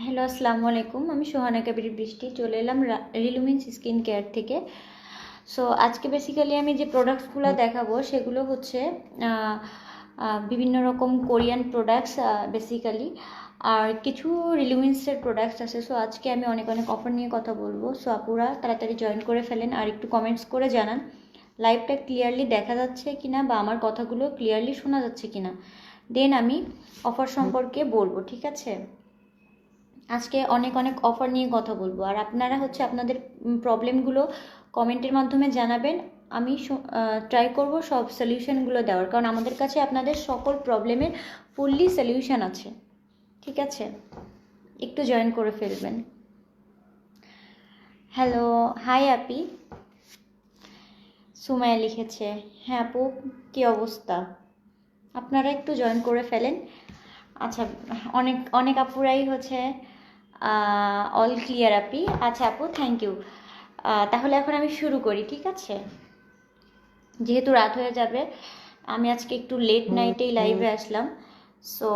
Hello, আসসালামু আলাইকুম। আমি সোহানা কবির বৃষ্টি চলে এলাম রিলুমিন্স স্কিন কেয়ার থেকে। সো আজকে বেসিক্যালি আমি যে প্রোডাক্টসগুলো দেখাবো সেগুলো হচ্ছে বিভিন্ন রকম কোরিয়ান প্রোডাক্টস বেসিক্যালি, আর কিছু রিলুমিন্সের প্রোডাক্টস আছে। সো আজকে আমি অনেক অনেক অফার নিয়ে কথা বলবো। সো আপুরা তাড়াতাড়ি জয়েন করে ফেলেন আর একটু কমেন্টস করে জানান লাইভটা ক্লিয়ারলি দেখা যাচ্ছে কিনা বা আমার কথাগুলো ক্লিয়ারলি শোনা যাচ্ছে কিনা। দেন আমি অফার সম্পর্কে বলবো, ঠিক আছে? আজকে অনেক অনেক অফার নিয়ে কথা বলবো, আর আপনারা হচ্ছে আপনাদের প্রবলেমগুলো কমেন্টের মাধ্যমে জানাবেন। আমি ট্রাই করব সব সলিউশনগুলো দেওয়ার, কারণ আমাদের কাছে আপনাদের সকল প্রবলেমের ফুললি সলিউশন আছে, ঠিক আছে? একটু জয়েন করে ফেলবেন। হ্যালো, হাই আপি, সুমায়া লিখেছে। হ্যাঁ আপু, কী অবস্থা? আপনারা একটু জয়েন করে ফেলেন। আচ্ছা, অনেক অনেক আপুরাই হচ্ছে অল ক্লিয়ার আপি। আচ্ছা আপু, থ্যাংক ইউ। তাহলে এখন আমি শুরু করি, ঠিক আছে? যেহেতু রাত হয়ে যাবে, আমি আজকে একটু লেট নাইটেই লাইভে আসলাম। সো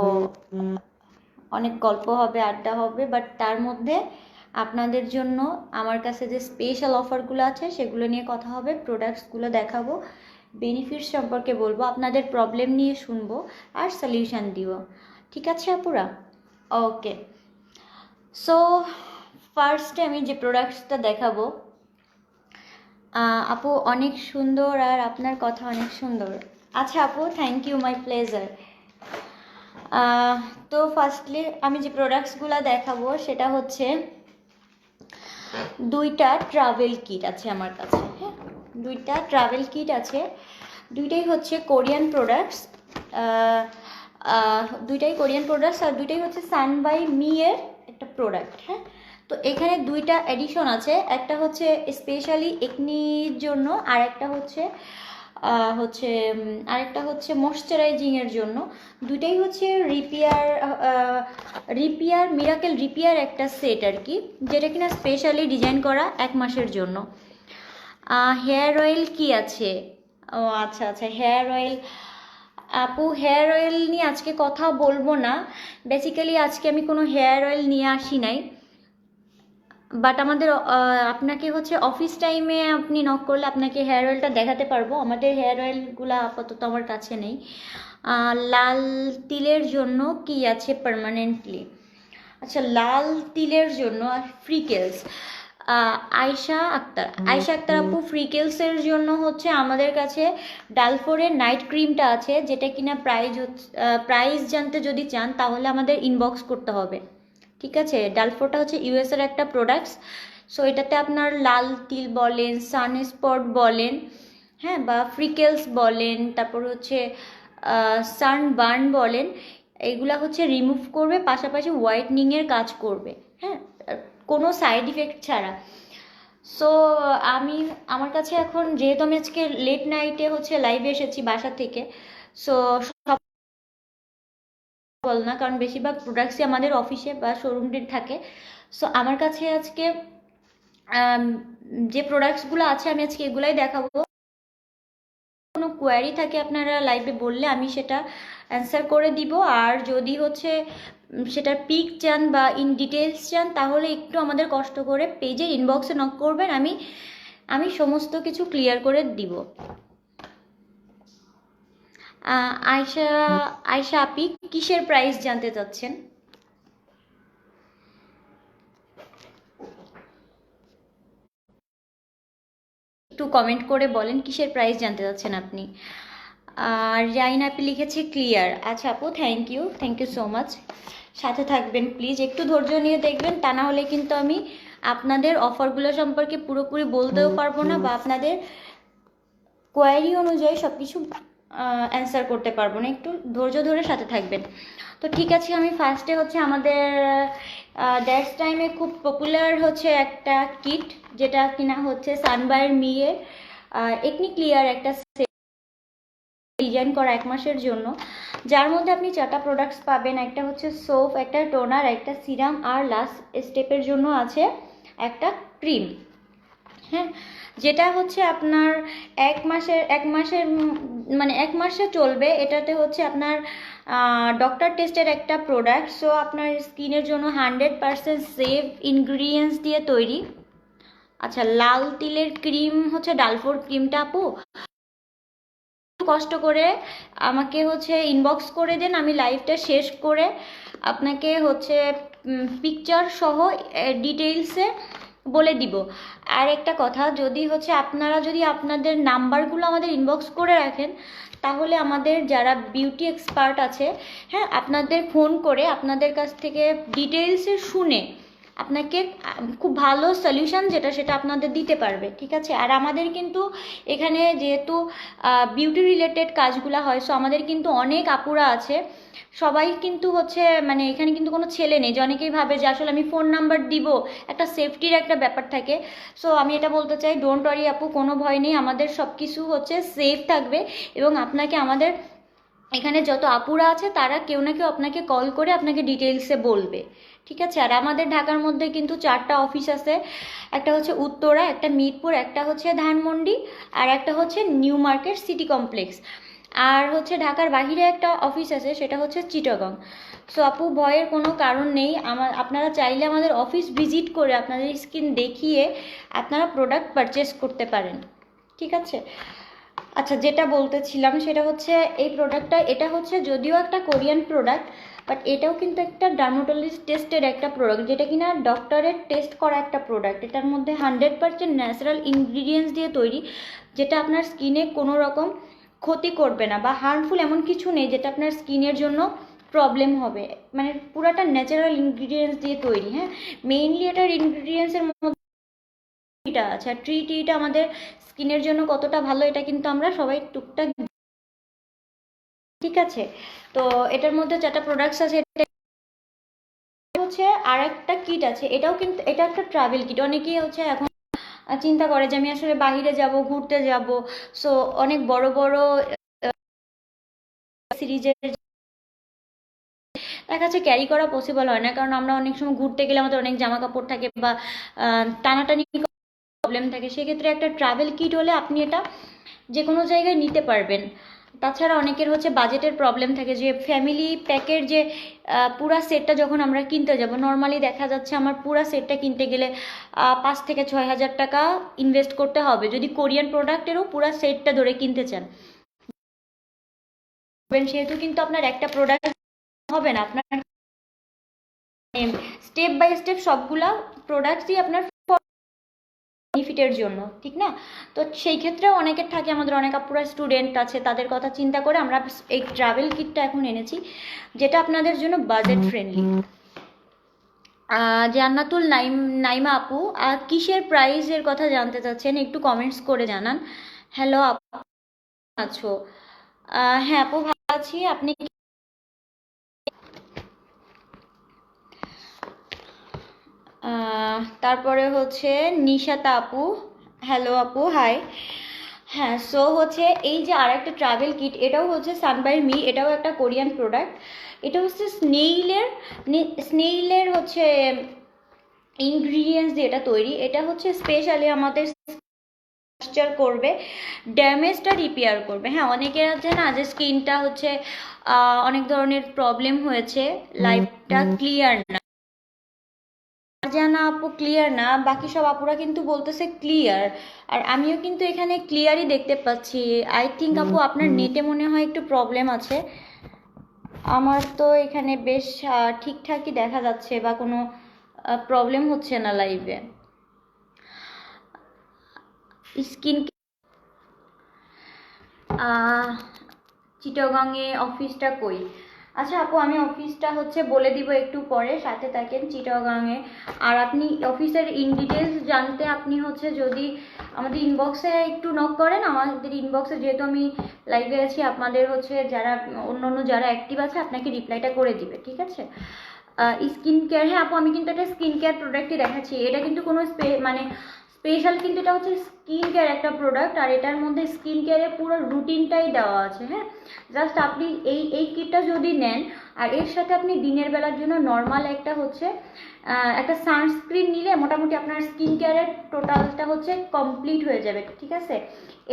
অনেক গল্প হবে, আড্ডা হবে, বাট তার মধ্যে আপনাদের জন্য আমার কাছে যে স্পেশাল অফারগুলো আছে সেগুলো নিয়ে কথা হবে, প্রোডাক্টসগুলো দেখাবো, বেনিফিটস সম্পর্কে বলবো, আপনাদের প্রবলেম নিয়ে শুনবো আর সলিউশন দিব, ঠিক আছে আপুরা? ওকে, সো ফার্স্টে আমি যে প্রোডাক্টসটা দেখাবো, আপু অনেক সুন্দর আর আপনার কথা অনেক সুন্দর। আচ্ছা আপু, থ্যাংক ইউ, মাই প্লেজার। তো ফার্স্টলি আমি যে প্রোডাক্টসগুলো দেখাবো সেটা হচ্ছে দুইটা ট্রাভেল কিট আছে আমার কাছে। হ্যাঁ, দুইটা ট্রাভেল কিট আছে, দুইটাই হচ্ছে কোরিয়ান প্রোডাক্টস। দুইটাই কোরিয়ান প্রোডাক্টস আর দুইটাই হচ্ছে সান বাই মি এর একটা প্রোডাক্ট। হ্যাঁ, তো এখানে দুইটা এডিশন আছে, একটা হচ্ছে স্পেশালি একনির জন্য আর একটা হচ্ছে আরেকটা হচ্ছে ময়শ্চারাইজিংয়ের জন্য। দুইটাই হচ্ছে রিপিয়ার মিরাকেল রিপিয়ার একটা সেট আর কি, যেটা কিনা স্পেশালি ডিজাইন করা 1 মাসের জন্য। হেয়ার অয়েল কি আছে? ও আচ্ছা আচ্ছা, হেয়ার অয়েল। আপু হেয়ার অয়েল নিয়ে আজকে কথা বলবো না, বেসিক্যালি আজকে আমি কোনো হেয়ার অয়েল নিয়ে আসি নাই, বাট আমাদের আপনাকে হচ্ছে অফিস টাইমে আপনি নক করলে আপনাকে হেয়ার অয়েলটা দেখাতে পারবো। আমাদের হেয়ার অয়েলগুলো আপাতত আমার কাছে নেই। লাল তিলের জন্য কি আছে পার্মানেন্টলি? আচ্ছা, লাল তিলের জন্য ফ্রিকেলস, আয়শা আক্তার আপু, ফ্রিকেলসের জন্য হচ্ছে আমাদের কাছে ডালফোরের নাইট ক্রিমটা আছে, যেটা কিনা প্রাইস জানতে যদি চান তাহলে আমাদের ইনবক্স করতে হবে, ঠিক আছে? ডালফোরটা হচ্ছে ইউএসের একটা প্রোডাক্টস। সো এটাতে আপনার লাল তিল বলেন, সানস্পট বলেন, হ্যাঁ, বা ফ্রিকেলস বলেন, তারপর হচ্ছে সানবার্ন বলেন, এগুলা হচ্ছে রিমুভ করবে, পাশাপাশি হোয়াইটনিংয়ের কাজ করবে, হ্যাঁ, কোনো সাইড ইফেক্ট ছাড়া। সো আমার কাছে এখন, যেহেতু আমি আজকে লেট নাইটে হচ্ছে লাইভে এসেছি বাসা থেকে, সো বল না, কারণ বেশিরভাগ প্রোডাক্টসই আমাদের অফিসে বা শোরুমটির থাকে। সো আমার কাছে আজকে যে প্রোডাক্টসগুলো আছে আমি আজকে এগুলাই দেখাবো। কোনো কোয়ারি থাকে আপনারা লাইভে বললে আমি সেটা অ্যান্সার করে দিব, আর যদি হচ্ছে সেটার পিক চান বা ইন ডিটেলস চান তাহলে একটু আমাদের কষ্ট করে পেজে ইনবক্সে নক করবেন, আমি সমস্ত কিছু ক্লিয়ার করে দিব। আয়শা আয়শা আপি, কিসের প্রাইস জানতে চাচ্ছেন? একটু কমেন্ট করে বলেন কিসের প্রাইস জানতে চাচ্ছেন আপনি। আর জাইন আপি লিখেছে ক্লিয়ার। আচ্ছা আপু, থ্যাংক ইউ সো মাচ। সাথে থাকবেন প্লিজ, একটু ধৈর্য নিয়ে দেখবেন, তা না হলে কিন্তু আমি আপনাদের অফারগুলো সম্পর্কে পুরোপুরি বলতেও পারবো না, বা আপনাদের কোয়ারি অনুযায়ী সব কিছু অ্যান্সার করতে পারবো না, একটু ধৈর্য ধরে সাথে থাকবেন। তো ঠিক আছে, আমি ফার্স্টে হচ্ছে আমাদের দ্যাটস টাইমে খুব পপুলার হচ্ছে একটা কিট, যেটা কিনা হচ্ছে সানবাই মিয়ে একনি ক্লিয়ার একটা ডিজাইন করা 1 মাসের জন্য, যার মধ্যে আপনি 4টা প্রোডাক্টস পাবেন। একটা হচ্ছে সোপ, একটা টোনার, একটা সিরাম, আর লাস্ট স্টেপের জন্য আছে একটা ক্রিম। হ্যাঁ, যেটা হচ্ছে আপনার এক মাসে চলবে। এটাতে হচ্ছে আপনার ডক্টর টেস্টের একটা প্রোডাক্ট। সো আপনার স্কিনের জন্য 100% সেফ ইনগ্রিডিয়েন্টস দিয়ে তৈরি। আচ্ছা, লাল তিলের ক্রিম হচ্ছে ডালফোর ক্রিমটা আপু কষ্ট করে আমাকে হচ্ছে ইনবক্স করে দেন, আমি লাইভটা শেষ করে আপনাকে হচ্ছে পিকচার সহ ডিটেইলসে বলে দিব। আর একটা কথা, যদি হচ্ছে আপনারা যদি আপনাদের নাম্বারগুলো আমাদের ইনবক্স করে রাখেন, তাহলে আমাদের যারা বিউটি এক্সপার্ট আছে, হ্যাঁ, আপনাদের ফোন করে আপনাদের কাছ থেকে ডিটেইলসে শুনে আপনাকে খুব ভালো সলিউশন যেটা সেটা আপনাদের দিতে পারবে, ঠিক আছে। আর আমাদের কিন্তু এখানে যেহেতু বিউটি রিলেটেড কাজগুলো হয়, সো আমাদের কিন্তু অনেক আপুরা আছে, সবাই কিন্তু হচ্ছে মানে এখানে কিন্তু কোনো ছেলে নেই যে অনেকেই ভাবে যে আসলে আমি ফোন নাম্বার দিব, একটা সেফটির একটা ব্যাপার থাকে। সো আমি এটা বলতে চাই, ডোন্ট ওয়ারি আপু, কোনো ভয় নেই, আমাদের সব কিছু হচ্ছে সেফ থাকবে। এবং আপনাকে আমাদের এখানে যত আপুরা আছে তারা কেউ না কেউ আপনাকে কল করে আপনাকে ডিটেলসে বলবে, ঠিক আছে। আর আমাদের ঢাকার মধ্যে কিন্তু 4টা অফিস আছে, একটা হচ্ছে উত্তরা, একটা মিরপুর, একটা হচ্ছে ধানমন্ডি, আর একটা হচ্ছে নিউ মার্কেট সিটি কমপ্লেক্স। আর হচ্ছে ঢাকার বাহিরে একটা অফিস আছে, সেটা হচ্ছে চিটাগং। সো আপু, ভয়ের কোনো কারণ নেই। আপনারা চাইলে আমাদের অফিস ভিজিট করে আপনাদের স্কিন দেখিয়ে আপনারা প্রোডাক্ট পারচেস করতে পারেন, ঠিক আছে। আচ্ছা, যেটা বলতেছিলাম সেটা হচ্ছে এই প্রোডাক্টটা, এটা হচ্ছে যদিও একটা কোরিয়ান প্রোডাক্ট, বাট এটাও কিন্তু একটা ডার্মাটোলজিস্ট টেস্টের একটা প্রোডাক্ট, যেটা কিনা ডক্টরের টেস্ট করা একটা প্রোডাক্ট। এটার মধ্যে 100% ন্যাচারাল ইনগ্রিডিয়েন্টস দিয়ে তৈরি, যেটা আপনার স্কিনে কোনো রকম ক্ষতি করবে না বা হার্মফুল এমন কিছু নেই যেটা আপনার স্কিনের জন্য প্রবলেম হবে। মানে পুরাটা ন্যাচারাল ইনগ্রিডিয়েন্টস দিয়ে তৈরি। হ্যাঁ, মেইনলি এটার ইনগ্রিডিয়েন্টসের মধ্যে টিটা আছে। আর টিটা আমাদের স্কিনের জন্য কতটা ভালো এটা কিন্তু আমরা সবাই টুকটাক, ঠিক আছে। তো এটার মধ্যে যেটা প্রোডাক্টস আছে, এটা হচ্ছে আর একটা কিট আছে, এটাও কিন্তু এটা একটা ট্রাভেল কিট। অনেকেই হচ্ছে এখন চিন্তা করে যে আমি আসলে বাইরে যাব, ঘুরতে যাব, সো অনেক বড় বড় সিরিজের দেখা যাচ্ছে ক্যারি করা পসিবল হয় না, কারণ আমরা অনেক সময় ঘুরতে গেলে আমাদের অনেক জামা কাপড় থাকে বা টানাটানি প্রবলেম থাকে। সেক্ষেত্রে একটা ট্রাভেল কিট হলে আপনি এটা যে কোনো জায়গায় নিতে পারবেন। তাছাড়া অনেকের হচ্ছে বাজেটের প্রবলেম থাকে, যে ফ্যামিলি প্যাকের যে পুরা সেটটা যখন আমরা কিনতে যাব, নর্মালি দেখা যাচ্ছে আমার পুরা সেটটা কিনতে গেলে 5 থেকে 6 হাজার টাকা ইনভেস্ট করতে হবে, যদি কোরিয়ান প্রোডাক্টেরও পুরা সেটটা ধরে কিনতে চান। সেহেতু কিন্তু আপনার একটা প্রোডাক্ট হবে না, আপনার স্টেপ বাই স্টেপ সবগুলা প্রোডাক্টসই আপনার বেনিফিটের জন্য, ঠিক না। তো সেই ক্ষেত্রেও অনেকের থাকে, আমাদের অনেক আপুরা স্টুডেন্ট আছে, তাদের কথা চিন্তা করে আমরা এই ট্রাভেল কিটটা এখন এনেছি, যেটা আপনাদের জন্য বাজেট ফ্রেন্ডলি। জান্নাতুল নাইমা আপু, কিসের প্রাইসের কথা জানতে চাচ্ছেন, একটু কমেন্টস করে জানান। হ্যালো আপু, আছো? হ্যাঁ আপু, ভালো আছি, আপনি? তারপরে হচ্ছে নিশাতা আপু, হ্যালো আপু, হাই। হ্যাঁ, সো হচ্ছে এই যে আর একটা ট্রাভেল কিট, এটাও হচ্ছে সান বাই মি, এটাও একটা কোরিয়ান প্রোডাক্ট। এটা হচ্ছে স্নেইলের হচ্ছে ইনগ্রিডিয়েন্টস দিয়ে এটা তৈরি। এটা হচ্ছে স্পেশালি আমাদের ময়েশ্চার করবে, ড্যামেজটা রিপেয়ার করবে। হ্যাঁ, অনেকের আছে না যে স্কিনটা হচ্ছে অনেক ধরনের প্রবলেম হয়েছে, লাইফটা ক্লিয়ার না, জানা আপু ক্লিয়ার না, বাকি সব আপুরা কিন্তু বলতেছে ক্লিয়ার, আর আমিও কিন্তু এখানে ক্লিয়ারই দেখতে পাচ্ছি। আই থিঙ্ক আপু আপনার নেটে মনে হয় একটু প্রবলেম আছে, আমার তো এখানে বেশ ঠিকঠাকই দেখা যাচ্ছে, বা কোনো প্রবলেম হচ্ছে না লাইভে। স্কিন চিটাগাংয়ে অফিসটা কই? আচ্ছা আপু, আমি অফিসটা হচ্ছে বলে দিব একটু পরে, সাথে থাকেন। চিটাগাংয়ে, আর আপনি অফিসের ইন ডিটেলস জানতে আপনি হচ্ছে যদি আমাদের ইনবক্সে একটু নক করেন, আমাদের ইনবক্সে যেহেতু আমি লাইভে আছি, আপনাদের হচ্ছে যারা অন্য যারা অ্যাক্টিভ আছে আপনাকে রিপ্লাইটা করে দিবে, ঠিক আছে। স্কিন কেয়ার, হ্যাঁ আপু, আমি কিন্তু একটা স্কিন কেয়ার প্রোডাক্টই দেখাচ্ছি, এটা কিন্তু কোনো মানে স্পেশাল, কিন্তু এটা হচ্ছে স্কিন কেয়ার একটা প্রোডাক্ট, আর এটার মধ্যে স্কিন কেয়ারের পুরো রুটিনটাই দেওয়া আছে। হ্যাঁ, জাস্ট আপনি এই কিটটা যদি নেন, আর এর সাথে আপনি দিনের বেলার জন্য নর্মাল একটা হচ্ছে একটা সানস্ক্রিন নিলে মোটামুটি আপনার স্কিন কেয়ারের টোটালটা হচ্ছে কমপ্লিট হয়ে যাবে, ঠিক আছে।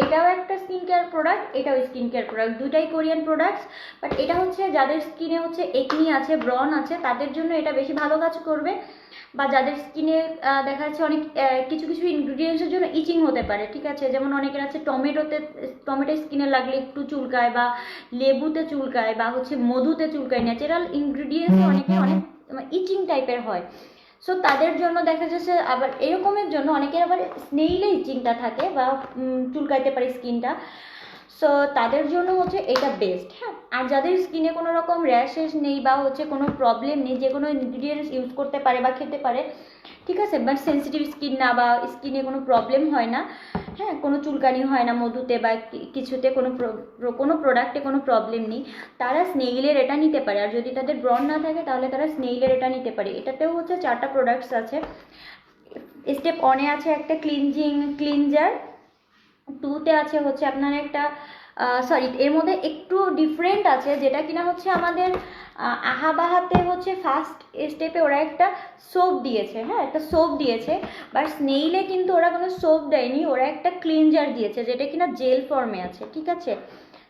এটাও একটা স্কিন কেয়ার প্রোডাক্ট, এটাও স্কিন কেয়ার প্রোডাক্ট, দুটাই কোরিয়ান প্রোডাক্টস। বাট এটা হচ্ছে যাদের স্কিনে হচ্ছে একনি আছে, ব্রন আছে, তাদের জন্য এটা বেশি ভালো কাজ করবে। বা যাদের স্কিনে দেখা যাচ্ছে অনেক কিছু কিছু ইনগ্রিডিয়েন্টসের জন্য ইচিং হতে পারে, ঠিক আছে। যেমন অনেকের আছে টমেটো স্কিনে লাগলে একটু চুলকায়, বা লেবুতে চুলকায়, বা হচ্ছে মধুতে চুলকায়, ন্যাচারাল ইনগ্রিডিয়েন্টস অনেকে অনেক ইচিং টাইপের হয়। সো তাদের জন্য দেখা যাচ্ছে, আবার এরকমের জন্য অনেকের আবার স্নেইলে ইচিংটা থাকে বা চুলকাইতে পারে স্কিনটা। সো তাদের জন্য হচ্ছে এটা বেস্ট, হ্যাঁ। আর যাদের স্কিনে কোনো রকম র্যাশেস নেই বা হচ্ছে কোনো প্রবলেম নেই, যে কোনো ইনগ্রিডিয়েন্টস ইউজ করতে পারে বা খেতে পারে, ঠিক আছে, বাট সেন্সিটিভ স্কিন না, বা স্কিনে কোনো প্রবলেম হয় না, হ্যাঁ, কোনো চুলকানি হয় না মধুতে বা কিছুতে, কোনো প্রোডাক্টে কোনো প্রবলেম নেই, তারা স্নেইলের এটা নিতে পারে। আর যদি তাদের ব্রণ না থাকে তাহলে তারা স্নেইলের এটা নিতে পারে। এটাতেও হচ্ছে 4টা প্রোডাক্টস আছে। স্টেপ 1-এ আছে একটা ক্লিনজার, 2-তে আছে হচ্ছে আপনার একটা সরি, এর মধ্যে একটু ডিফারেন্ট আছে, যেটা কিনা হচ্ছে আমাদের আহাবাহাতে হচ্ছে ফার্স্ট স্টেপে ওরা একটা সোপ দিয়েছে, হ্যাঁ, একটা সোপ দিয়েছে। বাট স্নেইলে কিন্তু ওরা কোনো সোপ দেয়নি, ওরা একটা ক্লিনজার দিয়েছে যেটা কিনা জেল ফর্মে আছে, ঠিক আছে।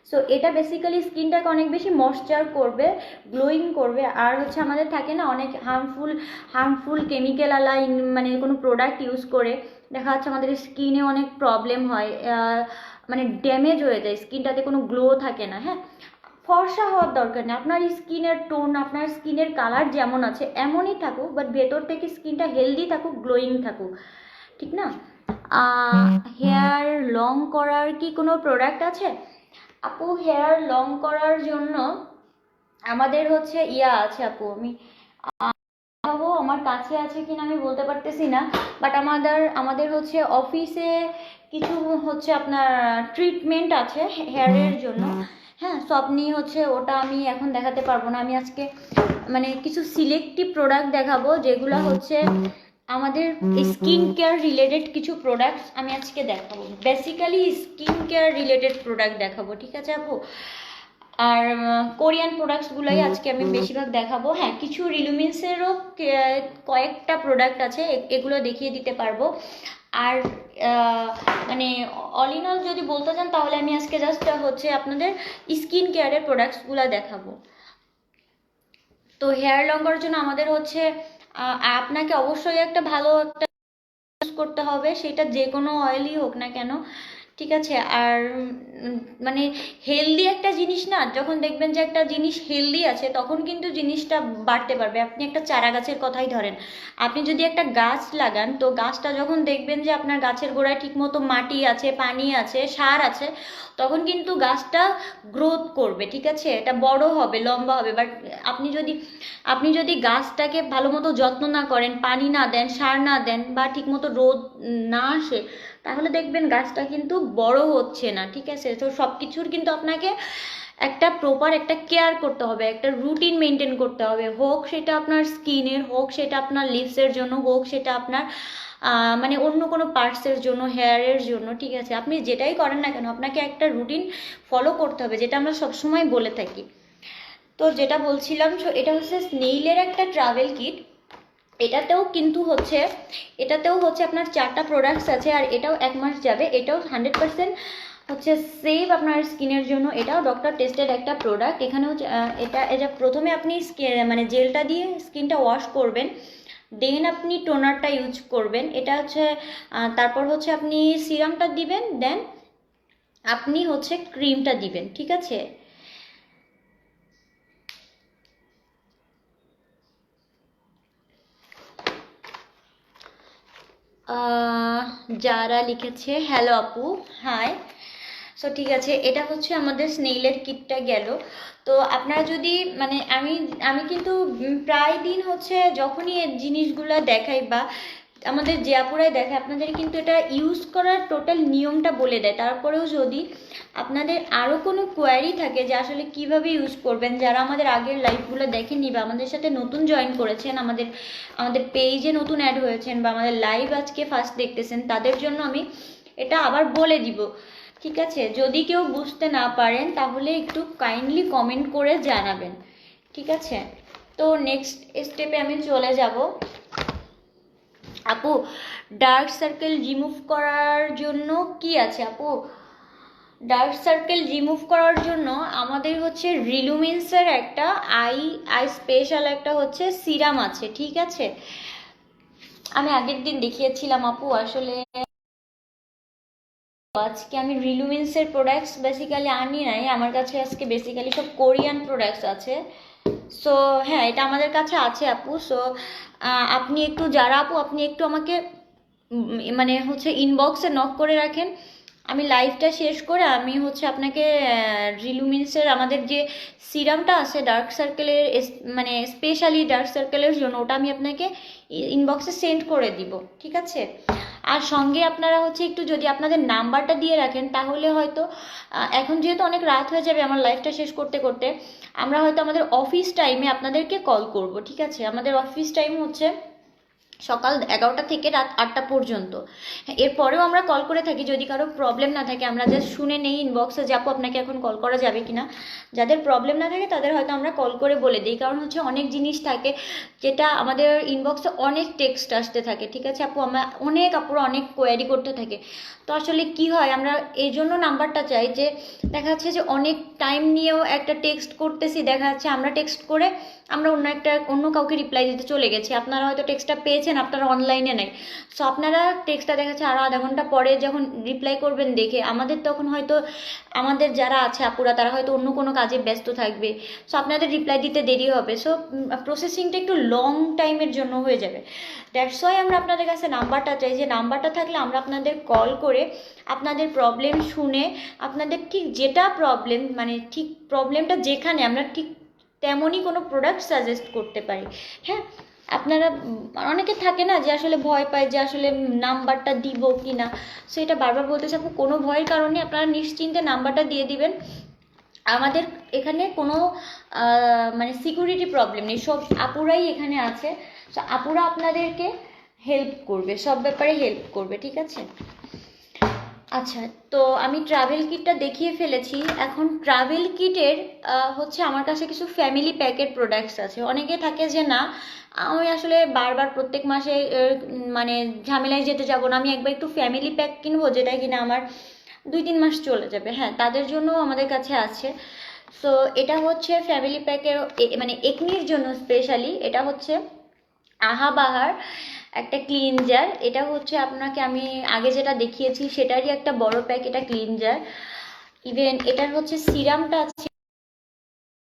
সো এটা বেসিক্যালি স্কিনটাকে অনেক বেশি ময়েশ্চার করবে, গ্লোয়িং করবে। আর হচ্ছে আমাদের থাকে না অনেক হার্মফুল কেমিক্যাল আলা মানে কোনো প্রোডাক্ট ইউজ করে দেখা যাচ্ছে আমাদের স্কিনে অনেক প্রবলেম হয়, মানে ড্যামেজ হয়ে যায়, স্কিনটাতে কোনো গ্লো থাকে না, হ্যাঁ। ফর্সা হওয়ার দরকার নেই, আপনার স্কিনের টোন, আপনার স্কিনের কালার যেমন আছে এমনই থাকুক, বাট ভেতর থেকে স্কিনটা হেলদি থাকুক, গ্লোয়িং থাকুক, ঠিক না। হেয়ার লং করার কি কোনো প্রোডাক্ট আছে আপু? হেয়ার লং করার জন্য আমাদের হচ্ছে আছে আপু, আমি আমার কাছে আছে কিনা আমি বলতে পারতেছি না, বাট আমাদের হচ্ছে অফিসে কিছু হচ্ছে আপনার ট্রিটমেন্ট আছে হেয়ারের জন্য, হ্যাঁ। সো আপনি হচ্ছে ওটা আমি এখন দেখাতে পারবো না, আমি আজকে মানে কিছু সিলেক্টিভ প্রোডাক্ট দেখাবো যেগুলো হচ্ছে আমাদের স্কিন কেয়ার রিলেটেড কিছু প্রোডাক্টস আমি আজকে দেখাবো, basically skin care related product দেখাবো, ঠিক আছে আপু। আর কোরিয়ান প্রোডাক্টসগুলোই আজকে আমি বেশিরভাগ দেখাবো, হ্যাঁ। কিছু রিলুমিন্সেরও কয়েকটা প্রোডাক্ট আছে, এগুলো দেখিয়ে দিতে পারবো। আর মানে অল ইন অল যদি বলতে চান তাহলে আমি আজকে জাস্ট হচ্ছে আপনাদের স্কিন কেয়ারের প্রোডাক্টসগুলো দেখাবো। তো হেয়ার লং করার জন্য আমাদের হচ্ছে আপনাকে অবশ্যই একটা ভালো একটা ইউজ করতে হবে, সেটা যে কোনো অয়েলই হোক না কেন, ঠিক আছে। আর মানে হেলদি একটা জিনিস না, যখন দেখবেন যে একটা জিনিস হেলদি আছে তখন কিন্তু জিনিসটা বাড়তে পারবে। আপনি একটা চারা গাছের কথাই ধরেন, আপনি যদি একটা গাছ লাগান, তো গাছটা যখন দেখবেন যে আপনার গাছের গোড়ায় ঠিকমতো মাটি আছে, পানি আছে, সার আছে, তখন কিন্তু গাছটা গ্রোথ করবে, ঠিক আছে, এটা বড় হবে, লম্বা হবে। বাট আপনি যদি গাছটাকে ভালো মতো যত্ন না করেন, পানি না দেন, সার না দেন, বা ঠিকমতো রোদ না আসে, তাহলে দেখবেন গাছটা কিন্তু বড় হচ্ছে না, ঠিক আছে। তো সব কিছুর কিন্তু আপনাকে একটা প্রপার একটা কেয়ার করতে হবে, একটা রুটিন মেনটেন করতে হবে, হোক সেটা আপনার স্কিনের, হোক সেটা আপনার লিভসের জন্য, হোক সেটা আপনার মানে অন্য কোনো পার্টসের জন্য, হেয়ারের জন্য, ঠিক আছে। আপনি যেটাই করেন না কেন আপনাকে একটা রুটিন ফলো করতে হবে, যেটা আমরা সবসময় বলে থাকি। তো যেটা বলছিলাম, এটা হচ্ছে স্নেইলের একটা ট্রাভেল কিট। এটাতেও হচ্ছে আপনার 4টা প্রোডাক্টস আছে, আর এটাও 1 মাস যাবে। এটাও 100% হচ্ছে সেভ আপনার স্কিনের জন্য, এটাও ডক্টর টেস্টেড একটা প্রোডাক্ট। এখানে হচ্ছে এটা প্রথমে আপনি মানে জেলটা দিয়ে স্কিনটা ওয়াশ করবেন, দেন আপনি টোনারটা ইউজ করবেন, এটা হচ্ছে তারপর হচ্ছে আপনি সিরামটা দিবেন, দেন আপনি হচ্ছে ক্রিমটা দিবেন, ঠিক আছে। যারা লিখেছে হ্যালো আপু, হাই। সো ঠিক আছে, এটা হচ্ছে আমাদের স্নেইলের কিটটা গেল। তো আপনারা যদি মানে আমি কিন্তু প্রায় দিন হচ্ছে যখনই এই জিনিসগুলো দেখাই বা আমাদের যে আপুরাই দেখে, আপনাদের কিন্তু এটা ইউজ করার টোটাল নিয়মটা বলে দেয়। তারপরেও যদি আপনাদের আরও কোনো কোয়ারি থাকে যে আসলে কিভাবে ইউজ করবেন, যারা আমাদের আগের লাইভগুলো দেখেননি বা আমাদের সাথে নতুন জয়েন করেছেন, আমাদের পেজে নতুন অ্যাড হয়েছেন, বা আমাদের লাইভ আজকে ফার্স্ট দেখতেছেন, তাদের জন্য আমি এটা আবার বলে দিব, ঠিক আছে। যদি কেউ বুঝতে না পারেন তাহলে একটু কাইন্ডলি কমেন্ট করে জানাবেন, ঠিক আছে। তো নেক্সট স্টেপে আমি চলে যাব। আপু ডার্ক সার্কেল রিমুভ করার জন্য কি আছে আপু? ডার্ক সার্কেল রিমুভ করার জন্য আমাদের হচ্ছে রিলুমিন্সের একটা আই স্পেশাল একটা হচ্ছে সিরাম আছে, ঠিক আছে। আমি আগের দিন দেখিয়েছিলাম আপু, আসলে আজকে আমি রিলুমিন্সের প্রোডাক্টস বেসিক্যালি আনি নাই, আমার কাছে আজকে বেসিক্যালি সব কোরিয়ান প্রোডাক্টস আছে। সো হ্যাঁ, এটা আমাদের কাছে আছে আপু। সো আপনি একটু যারা আপু আপনি একটু আমাকে মানে হচ্ছে ইনবক্সে নক করে রাখেন। আমি লাইভটা শেষ করে আমি হচ্ছে আপনাকে রিলুমিন্সের আমাদের যে সিরামটা আছে ডার্ক সার্কেলের, মানে স্পেশালি ডার্ক সার্কেলের জন্য, ওটা আমি আপনাকে ইনবক্সে সেন্ড করে দিব, ঠিক আছে। আর সঙ্গে আপনারা হচ্ছে একটু যদি আপনাদের নাম্বারটা দিয়ে রাখেন, তাহলে হয়তো এখন যেহেতু অনেক রাত হয়ে যাবে আমার লাইভটা শেষ করতে করতে, আমরা হয়তো আমাদের অফিস টাইমে আপনাদেরকে কল করব, ঠিক আছে। আমাদের অফিস টাইম হচ্ছে সকাল 11টা থেকে রাত 8টা পর্যন্ত। এরপরেও আমরা কল করে থাকি, যদি কারো প্রবলেম না থাকে আমরা জাস্ট শুনে নেই ইনবক্সে যে আপু আপনাকে এখন কল করা যাবে কিনা। যাদের প্রবলেম না থাকে তাদের হয়তো আমরা কল করে বলে দিই, কারণ হচ্ছে অনেক জিনিস থাকে যেটা আমাদের ইনবক্সে অনেক টেক্সট আসতে থাকে, ঠিক আছে আপু। আমরা আপুরা অনেক কোয়ারি করতে থাকে। তো আসলে কি হয়, আমরা এই জন্য নাম্বারটা চাই যে দেখা যাচ্ছে যে অনেক টাইম নিয়েও একটা টেক্সট করতেছি, দেখা যাচ্ছে আমরা টেক্সট করে আমরা অন্য কাউকে রিপ্লাই দিতে চলে গেছি, আপনারা হয়তো টেক্সটটা পেয়েছেন, আপনারা অনলাইনে নাই। সো আপনারা টেক্সটটা দেখাচ্ছে আরও আধা ঘন্টা পরে যখন রিপ্লাই করবেন দেখে, আমাদের তখন হয়তো আমাদের যারা আছে আপুরা তারা হয়তো অন্য কোনো কাজে ব্যস্ত থাকবে। সো আপনাদের রিপ্লাই দিতে দেরি হবে। সো প্রসেসিংটা একটু লং টাইমের জন্য হয়ে যাবে। দ্যাটস ওয়াই আমরা আপনাদের কাছে নাম্বারটা চাই, যে নাম্বারটা থাকলে আমরা আপনাদের কল করে আপনাদের প্রবলেম শুনে, আপনাদের ঠিক যেটা প্রবলেম, মানে ঠিক প্রবলেমটা যেখানে, আমরা ঠিক তেমনই কোনো প্রোডাক্ট সাজেস্ট করতে পারি। হ্যাঁ, আপনারা অনেকে থাকে না যে আসলে ভয় পায় যে আসলে নাম্বারটা দিব কি না, সো এটা বারবার বলতেছে আপু কোনো ভয়ের কারণে আপনারা নিশ্চিন্তে নাম্বারটা দিয়ে দিবেন। আমাদের এখানে কোনো মানে সিকিউরিটি প্রবলেম নেই, সব আপুরাই এখানে আছে। সো আপুরা আপনাদেরকে হেল্প করবে, সব ব্যাপারে হেল্প করবে, ঠিক আছে। আচ্ছা, তো আমি ট্রাভেল কিটটা দেখিয়ে ফেলেছি। এখন ট্রাভেল কিটের হচ্ছে আমার কাছে কিছু ফ্যামিলি প্যাকেট প্রোডাক্টস আছে। অনেকে থাকে যে না, আমি আসলে বারবার প্রত্যেক মাসে মানে ঝামেলায় যেতে যাব না, আমি একবার একটু ফ্যামিলি প্যাক কিনবো যেটা কিনা আমার 2-3 মাস চলে যাবে। হ্যাঁ, তাদের জন্য আমাদের কাছে আছে। সো এটা হচ্ছে ফ্যামিলি প্যাকের মানে একনির জন্য স্পেশালি। এটা হচ্ছে আহাবাহার একটা ক্লিনজার। এটা হচ্ছে আপনাকে আমি আগে যেটা দেখিয়েছি সেটারই একটা বড় প্যাক, এটা ক্লিনজার। ইভেন এটার হচ্ছে সিরামটা আছে,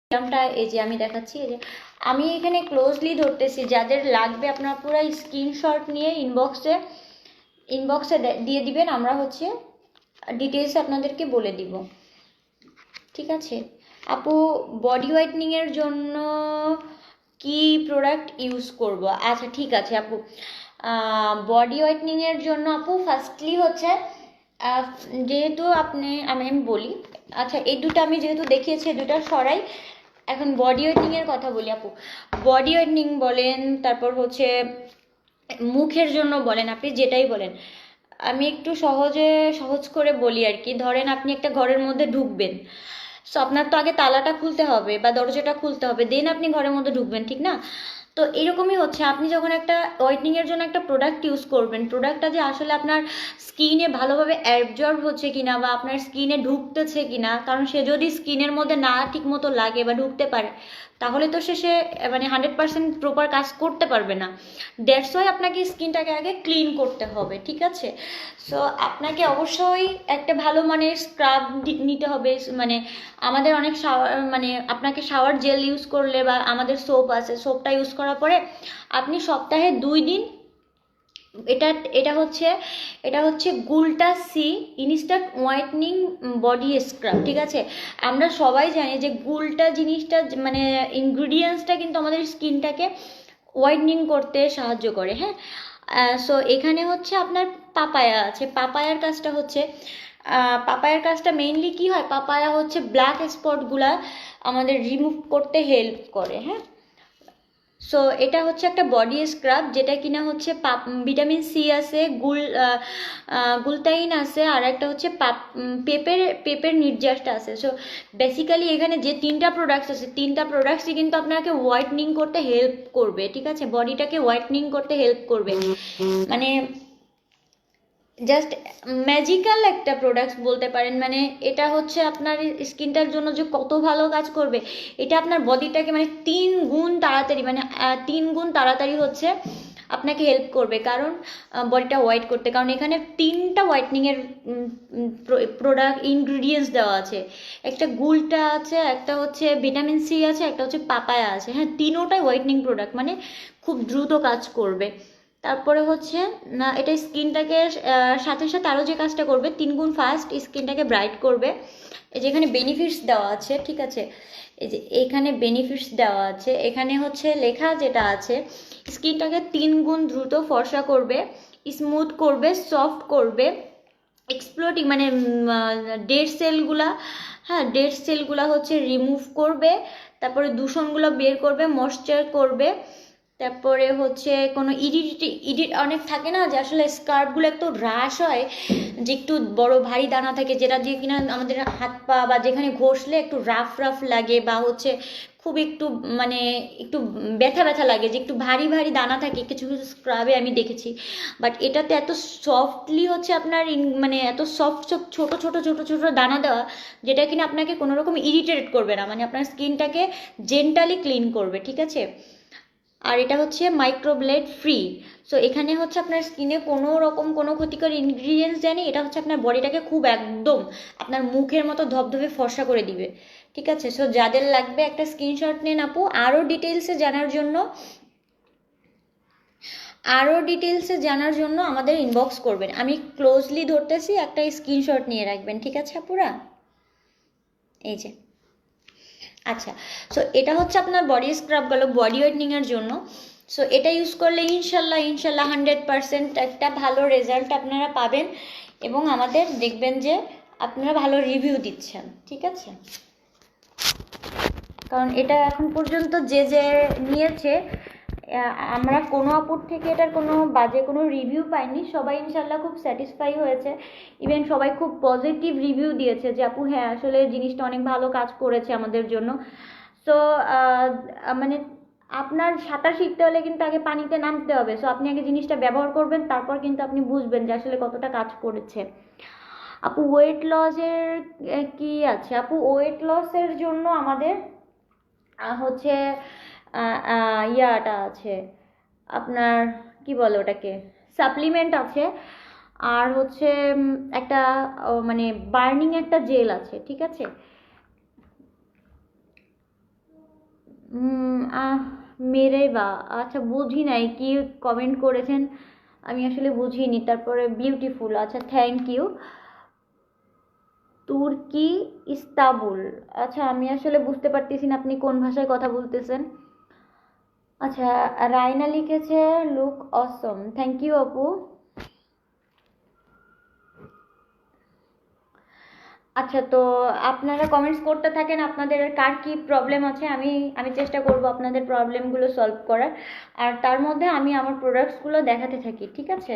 সিরামটা এই যে আমি দেখাচ্ছি, এই যে আমি এখানে ক্লোজলি ধরতেছি, যাদের লাগবে আপনারা পুরো স্ক্রিনশট নিয়ে ইনবক্সে দিয়ে দিবেন, আমরা হচ্ছে ডিটেলস আপনাদেরকে বলে দিব, ঠিক আছে আপু। বডি হোয়াইটনিংয়ের জন্য কি প্রোডাক্ট ইউজ করব? আচ্ছা ঠিক আছে আপু, বডি হোয়াইটনিংয়ের জন্য আপু ফার্স্টলি হচ্ছে যেহেতু আমি বলি, আচ্ছা এই দুটো আমি যেহেতু দেখিয়েছি দুটো সরাই, এখন বডি হোয়াইটনিংয়ের কথা বলি আপু। বডি হোয়াইটনিং বলেন, তারপর হচ্ছে মুখের জন্য বলেন, আপনি যেটাই বলেন, আমি একটু সহজ করে বলি আর কি। ধরেন আপনি একটা ঘরের মধ্যে ঢুকবেন, সো আপনার তো আগে তালাটা খুলতে হবে বা দরজাটা খুলতে হবে, দেন আপনি ঘরের মধ্যে ঢুকবেন, ঠিক না? তো এরকমই হচ্ছে, আপনি যখন একটা হোয়াইটনিংয়ের জন্য একটা প্রোডাক্ট ইউজ করবেন, প্রোডাক্টটা যে আসলে আপনার স্কিনে ভালোভাবে অ্যাবজর্ব হচ্ছে কিনা বা আপনার স্কিনে ঢুকতেছে কিনা, কারণ সে যদি স্কিনের মধ্যে না ঠিক মতো লাগে বা ঢুকতে পারে, তাহলে তো সে মানে 100% প্রপার কাজ করতে পারবে না। দ্যাটস ওয়াই আপনাকে স্কিনটাকে আগে ক্লিন করতে হবে, ঠিক আছে। সো আপনাকে অবশ্যই একটা ভালো মানের স্ক্রাব নিতে হবে, মানে আমাদের অনেক মানে আপনাকে শাওয়ার জেল ইউজ করলে বা আমাদের সোপ আছে, সোপটা ইউজ করার পরে আপনি সপ্তাহে 2 দিন এটা এটা হচ্ছে গুলটা C instant whitening body scrub, ঠিক আছে। আমরা সবাই জানি যে গুলটা জিনিসটা মানে ইনগ্রিডিয়েন্টসটা কিন্তু আমাদের স্কিনটাকে হোয়াইটনিং করতে সাহায্য করে। হ্যাঁ, সো এখানে হচ্ছে আপনার পাপায়া আছে। পাপায়ার কাজটা মেইনলি কি হয়, পাপায়া হচ্ছে ব্ল্যাক স্পটগুলা আমাদের রিমুভ করতে হেল্প করে। হ্যাঁ, সো এটা হচ্ছে একটা বডি স্ক্রাব, যেটা কিনা হচ্ছে ভিটামিন সি আছে, গুলতাইন আছে, আর একটা হচ্ছে পেপের নির্যাসটা আছে। সো বেসিক্যালি এখানে যে তিনটা প্রোডাক্টস আছে, তিনটা প্রোডাক্টসই কিন্তু আপনাকে হোয়াইটনিং করতে হেল্প করবে, ঠিক আছে, বডিটাকে হোয়াইটনিং করতে হেল্প করবে। মানে জাস্ট ম্যাজিক্যাল একটা প্রোডাক্টস বলতে পারেন। মানে এটা হচ্ছে আপনার স্কিনটার জন্য যে কত ভালো কাজ করবে, এটা আপনার বডিটাকে মানে 3 গুণ তাড়াতাড়ি, মানে 3 গুণ তাড়াতাড়ি হচ্ছে আপনাকে হেল্প করবে, কারণ বডিটা হোয়াইট করতে। কারণ এখানে 3টা হোয়াইটনিংয়ের প্রোডাক্ট ইনগ্রিডিয়েন্টস দেওয়া আছে। একটা গুলটা আছে, একটা হচ্ছে ভিটামিন সি আছে, একটা হচ্ছে পাপায়া আছে। হ্যাঁ, তিনোটাই হোয়াইটনিং প্রোডাক্ট, মানে খুব দ্রুত কাজ করবে। তারপরে হচ্ছে না, এটা স্কিনটাকে সাথে সাথে আরও যে কাজটা করবে 3 গুণ ফাস্ট স্কিনটাকে ব্রাইট করবে। এই যে এখানে বেনিফিটস দেওয়া আছে, ঠিক আছে, এই যে এখানে বেনিফিটস দেওয়া আছে, এখানে হচ্ছে লেখা যেটা আছে, স্কিনটাকে 3 গুণ দ্রুত ফর্সা করবে, স্মুথ করবে, সফট করবে, এক্সপ্লোডিং মানে ডেড সেলগুলা, হ্যাঁ ডেড সেলগুলা হচ্ছে রিমুভ করবে, তারপরে দূষণগুলো বের করবে, ময়েশ্চার করবে। তারপরে হচ্ছে কোনো ইডিট অনেক থাকে না, যে আসলে স্কার্ফগুলো একটু রাশ হয়, যে একটু বড় ভারী দানা থাকে, যেটা দিয়ে কিনা আমাদের হাত পা বা যেখানে ঘষলে একটু রাফ রাফ লাগে, বা হচ্ছে খুব একটু মানে একটু ব্যথা ব্যথা লাগে, যে একটু ভারী ভারী দানা থাকে কিছু কিছু স্ক্রাবে আমি দেখেছি। বাট এটাতে এত সফটলি হচ্ছে আপনার মানে এত সফট সফট ছোট ছোট ছোট ছোট দানা দেওয়া, যেটা কিনা আপনাকে কোনো রকম ইরিটেট করবে না, মানে আপনার স্কিনটাকে জেন্টালি ক্লিন করবে, ঠিক আছে। আর এটা হচ্ছে মাইক্রোব্লেড ফ্রি। সো এখানে হচ্ছে আপনার স্কিনে কোনো রকম কোনো ক্ষতিকর ইনগ্রিডিয়েন্টস দেয়নি, এটা হচ্ছে আপনার বডিটাকে খুব একদম আপনার মুখের মতো ধবধবে ফর্সা করে দিবে, ঠিক আছে। সো যাদের লাগবে একটা স্ক্রিনশট নিন আপু। আরও ডিটেলসে জানার জন্য আমাদের ইনবক্স করবেন। আমি ক্লোজলি ধরতেছি, একটা স্ক্রিনশট নিয়ে রাখবেন, ঠিক আছে আপুরা। এই যে আচ্ছা, সো এটা হচ্ছে আপনার বডি স্ক্রাব গেল বডি হোয়াইটনিংয়ের জন্য। সো এটা ইউজ করলে ইনশাল্লাহ ইনশাল্লাহ 100% একটা ভালো রেজাল্ট আপনারা পাবেন, এবং আমাদের দেখবেন যে আপনারা ভালো রিভিউ দিচ্ছেন, ঠিক আছে। কারণ এটা এখন পর্যন্ত যে যে নিয়েছে, আমরা কোনো আপুর থেকে এটার কোনো বাজে কোনো রিভিউ পাইনি, সবাই ইনশাল্লাহ খুব স্যাটিসফাই হয়েছে। ইভেন সবাই খুব পজিটিভ রিভিউ দিয়েছে যে আপু হ্যাঁ আসলে জিনিসটা অনেক ভালো কাজ করেছে আমাদের জন্য। সো মানে আপনার সাঁতার শিখতে হলে কিন্তু আগে পানিতে নামতে হবে। সো আপনি আগে জিনিসটা ব্যবহার করবেন, তারপর কিন্তু আপনি বুঝবেন যে আসলে কতটা কাজ করেছে। আপু ওয়েট লসের কি আছে? আপু ওয়েট লসের জন্য আমাদের হচ্ছে ইয়াটা আছে, আপনার কি বলে ওটাকে, সাপ্লিমেন্ট আছে, আর হচ্ছে একটা মানে বার্নিং একটা জেল আছে, ঠিক আছে। মেরে বা আচ্ছা বুঝি নাই কি কমেন্ট করেছেন, আমি আসলে বুঝিনি। তারপরে বিউটিফুল, আচ্ছা থ্যাংক ইউ। তুর্কি ইস্তাবুল, আচ্ছা আমি আসলে বুঝতে পারতেছি না আপনি কোন ভাষায় কথা বলতেছেন। আচ্ছা, রায়না লিখেছে লুক অসম, থ্যাংক ইউ আপু। আচ্ছা, তো আপনারা কমেন্টস করতে থাকেন আপনাদের কার কি প্রবলেম আছে, আমি আমি চেষ্টা করব আপনাদের প্রবলেমগুলো সলভ করার, আর তার মধ্যে আমি আমার প্রোডাক্টসগুলো দেখাতে থাকি, ঠিক আছে।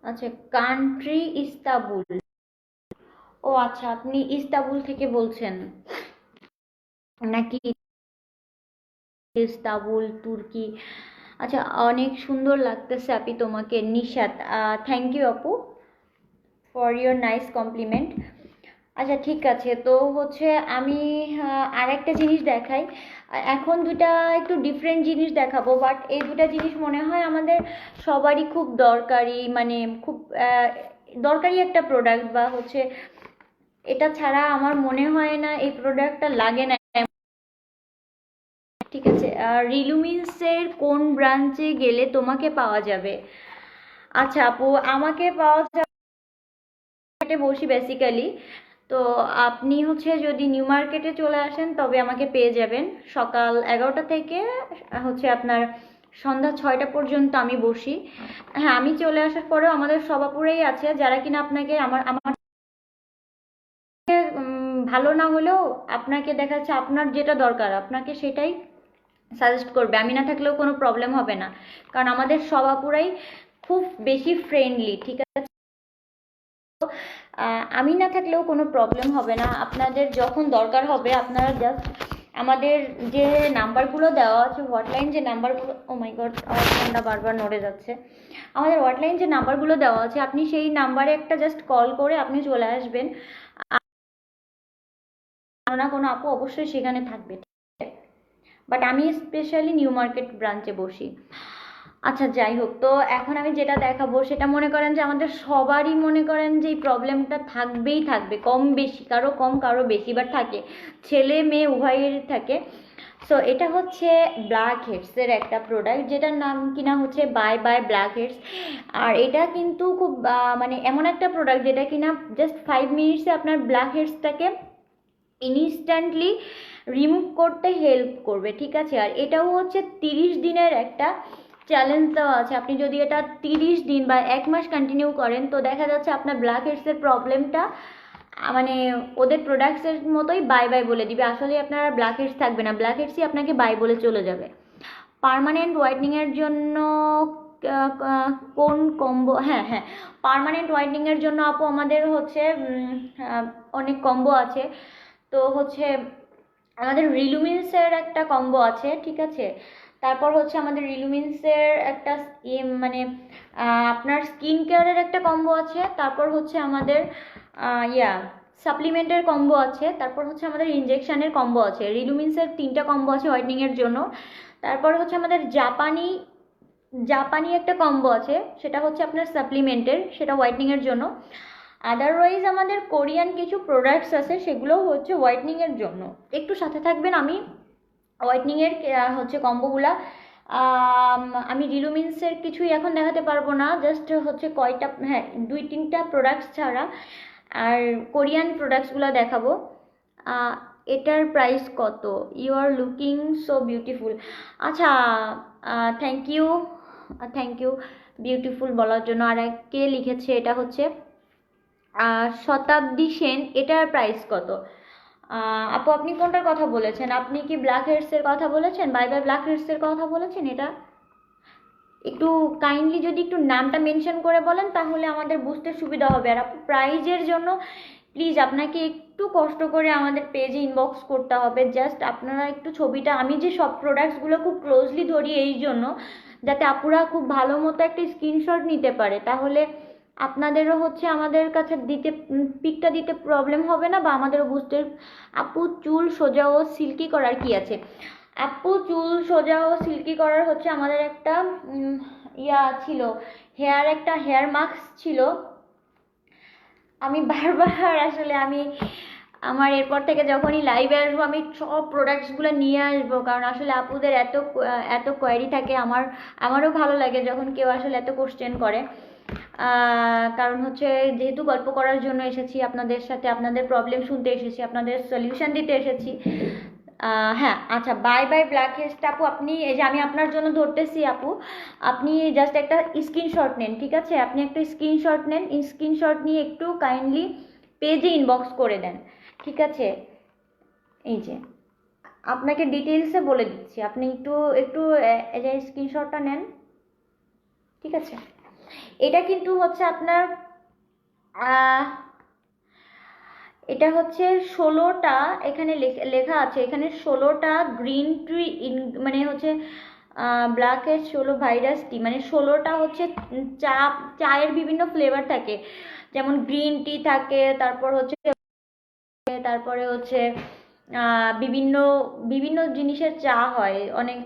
আচ্ছা, কান্ট্রি ইস্তাবুল, ও আচ্ছা আপনি ইস্তাবুল থেকে বলছেন নাকি? ইস্তাবুল তুর্কি, আচ্ছা অনেক সুন্দর লাগতেছে আপি তোমাকে, নিশাত, থ্যাংক ইউ আপু ফর ইয়োর নাইস কমপ্লিমেন্ট। আচ্ছা ঠিক আছে, তো হচ্ছে আমি আর একটা জিনিস দেখাই। এখন দুটা একটু ডিফারেন্ট জিনিস দেখাবো, বাট এই দুটা জিনিস মনে হয় আমাদের সবারই খুব দরকারি, মানে খুব দরকারি একটা প্রোডাক্ট, বা হচ্ছে এটা ছাড়া আমার মনে হয় না এই প্রোডাক্টটা লাগে না। ঠিক আছে, রিলুমিন্সের কোন ব্রাঞ্চে গেলে তোমাকে পাওয়া যাবে? আচ্ছা আপু, আমাকে পাওয়া যাবে বসি বেসিক্যালি। তো আপনি হচ্ছে যদি নিউ মার্কেটে চলে আসেন তবে আমাকে পেয়ে যাবেন। সকাল 11টা থেকে হচ্ছে আপনার সন্ধ্যা 6টা পর্যন্ত আমি বসি। হ্যাঁ, আমি চলে আসার পরেও আমাদের সবাপুরেই আছে যারা কিনা আপনাকে আমার আমার ভালো না হলেও আপনাকে দেখা যাচ্ছে আপনার যেটা দরকার আপনাকে সেটাই সাজেস্ট করবে। আমি না থাকলেও কোনো প্রবলেম হবে না, কারণ আমাদের সবাপুরাই খুব বেশি ফ্রেন্ডলি। ঠিক আছে, আমি না থাকলেও কোনো প্রবলেম হবে না। আপনাদের যখন দরকার হবে আপনারা জাস্ট আমাদের যে নাম্বারগুলো দেওয়া আছে, হটলাইন যে নাম্বারগুলো, ও মাই গড আমার ফোনটা বারবার নড়ে যাচ্ছে, আমাদের হটলাইন যে নাম্বারগুলো দেওয়া আছে আপনি সেই নাম্বারে একটা জাস্ট কল করে আপনি চলে আসবেন। না কোনো আপু অবশ্যই সেখানে থাকবে, বাট আমি স্পেশালি নিউ মার্কেট ব্রাঞ্চে বসি। আচ্ছা যাই হোক, তো এখন আমি যেটা দেখাবো সেটা মনে করেন যে আমাদের সবারই মনে করেন যে এই প্রবলেমটা থাকবেই থাকবে, কম বেশি, কারো কম কারো বেশি, বাট থাকে, ছেলে মেয়ে উভয়েরই থাকে। সো এটা হচ্ছে ব্ল্যাক হেডসের একটা প্রোডাক্ট যেটার নাম কিনা হচ্ছে বাই বাই ব্ল্যাক হেডস। আর এটা কিন্তু খুব মানে এমন একটা প্রোডাক্ট যেটা কিনা জাস্ট 5 মিনিটসে আপনার ব্ল্যাক হেডসটাকে ইনস্ট্যান্টলি রিমুভ করতে হেল্প করবে। ঠিক আছে, আর এটাও হচ্ছে 30 দিনের একটা চ্যালেঞ্জ দেওয়া আছে। আপনি যদি এটা 30 দিন বা 1 মাস কন্টিনিউ করেন তো দেখা যাচ্ছে আপনার ব্ল্যাক হেডসের প্রবলেমটা মানে ওদের প্রোডাক্টসের মতোই বাই বাই বলে দিবে। আসলে আপনার ব্ল্যাক হেডস থাকবে না, ব্ল্যাক হেডসই আপনাকে বাই বলে চলে যাবে। পার্মানেন্ট হোয়াইটনিংয়ের জন্য কোন কম্বো? হ্যাঁ হ্যাঁ, পার্মানেন্ট হোয়াইটনিংয়ের জন্য আপু আমাদের হচ্ছে অনেক কম্বো আছে। তো হচ্ছে আমাদের রিলুমিন্সের একটা কম্বো আছে। ঠিক আছে, তারপর হচ্ছে আমাদের রিলুমিন্সের একটা মানে আপনার স্কিন কেয়ারের একটা কম্বো আছে। তারপর হচ্ছে আমাদের ইয়া সাপ্লিমেন্টের কম্বো আছে। তারপর হচ্ছে আমাদের ইনজেকশনের কম্বো আছে। রিলুমিন্সের 3টা কম্বো আছে হোয়াইটনিংয়ের জন্য। তারপর হচ্ছে আমাদের জাপানি জাপানি একটা কম্বো আছে, সেটা হচ্ছে আপনার সাপ্লিমেন্টের, সেটা হোয়াইটনিংয়ের জন্য। আদারওয়াইজ আমাদের কোরিয়ান কিছু প্রোডাক্টস আছে সেগুলো হচ্ছে হোয়াইটনিংয়ের জন্য। একটু সাথে থাকবেন, আমি হোয়াইটনিংয়ের হচ্ছে কম্বোগুলা আমি রিলুমিন্সের কিছুই এখন দেখাতে পারবো না, জাস্ট হচ্ছে কয়টা, হ্যাঁ 2-3টা প্রোডাক্টস ছাড়া আর কোরিয়ান প্রোডাক্টসগুলো দেখাবো। এটার প্রাইস কত? You are looking so beautiful. আচ্ছা, থ্যাংক ইউ বিউটিফুল বলার জন্য। আর কে লিখেছে এটা হচ্ছে শতাব্দী সেন। এটার প্রাইস কত? আপু আপনি কোনটার কথা বলেছেন? আপনি কি ব্ল্যাক হেডসের কথা বলেছেন, বাই বাই ব্ল্যাক হেডসের কথা বলেছেন? এটা একটু কাইন্ডলি যদি একটু নামটা মেনশন করে বলেন তাহলে আমাদের বুঝতে সুবিধা হবে। আর আপু প্রাইজের জন্য প্লিজ আপনাকে একটু কষ্ট করে আমাদের পেজে ইনবক্স করতে হবে। জাস্ট আপনারা একটু ছবিটা, আমি যে সব প্রোডাক্টসগুলো খুব ক্লোজলি ধরি এই জন্য যাতে আপুরা খুব ভালো মতো একটা স্ক্রিনশট নিতে পারে, তাহলে আপনাদেরও হচ্ছে আমাদের কাছে দিতে পিকটা দিতে প্রবলেম হবে না বা আমাদেরও বুঝতে। আপু চুল সোজা ও সিল্কি করার কি আছে? আপু চুল সোজা ও সিল্কি করার হচ্ছে আমাদের একটা ইয়া ছিল, একটা হেয়ার মাস্ক ছিল। আমি বারবার আসলে আমার এরপর থেকে যখনই লাইভে আসবো আমি সব প্রোডাক্টসগুলো নিয়ে আসবো, কারণ আসলে আপুদের এত কোয়ারি থাকে। আমারও ভালো লাগে যখন কেউ আসলে এত কোশ্চেন করে, কারণ হচ্ছে যেহেতু গল্প করার জন্য এসেছি আপনাদের সাথে, আপনাদের প্রবলেম শুনতে এসেছি, আপনাদের সলিউশন দিতে এসেছি। হ্যাঁ আচ্ছা, বাই বাই ব্ল্যাক হেডসটা আপু আপনি, এই যে আমি আপনার জন্য ধরতেছি আপু, আপনি জাস্ট একটা স্ক্রিনশট নেন। ঠিক আছে, আপনি একটা স্ক্রিনশট নেন, স্ক্রিনশট নিয়ে একটু কাইন্ডলি পেজে ইনবক্স করে দেন। ঠিক আছে, এই যে আপনাকে ডিটেলসে বলে দিচ্ছি, আপনি একটু একটু এই যে স্ক্রিনশটটা নেন। ঠিক আছে, এটা কিন্তু হচ্ছে আপনার এটা হচ্ছে 16টা, এখানে লেখা আছে, এখানে 16টা গ্রিন টি মানে হচ্ছে ব্ল্যাকের 16 ভাইরাস টি, মানে 16টা হচ্ছে চায়ের বিভিন্ন ফ্লেভার থাকে, যেমন গ্রিন টি থাকে, তারপরে হচ্ছে বিভিন্ন বিভিন্ন জিনিসের চা হয়, অনেক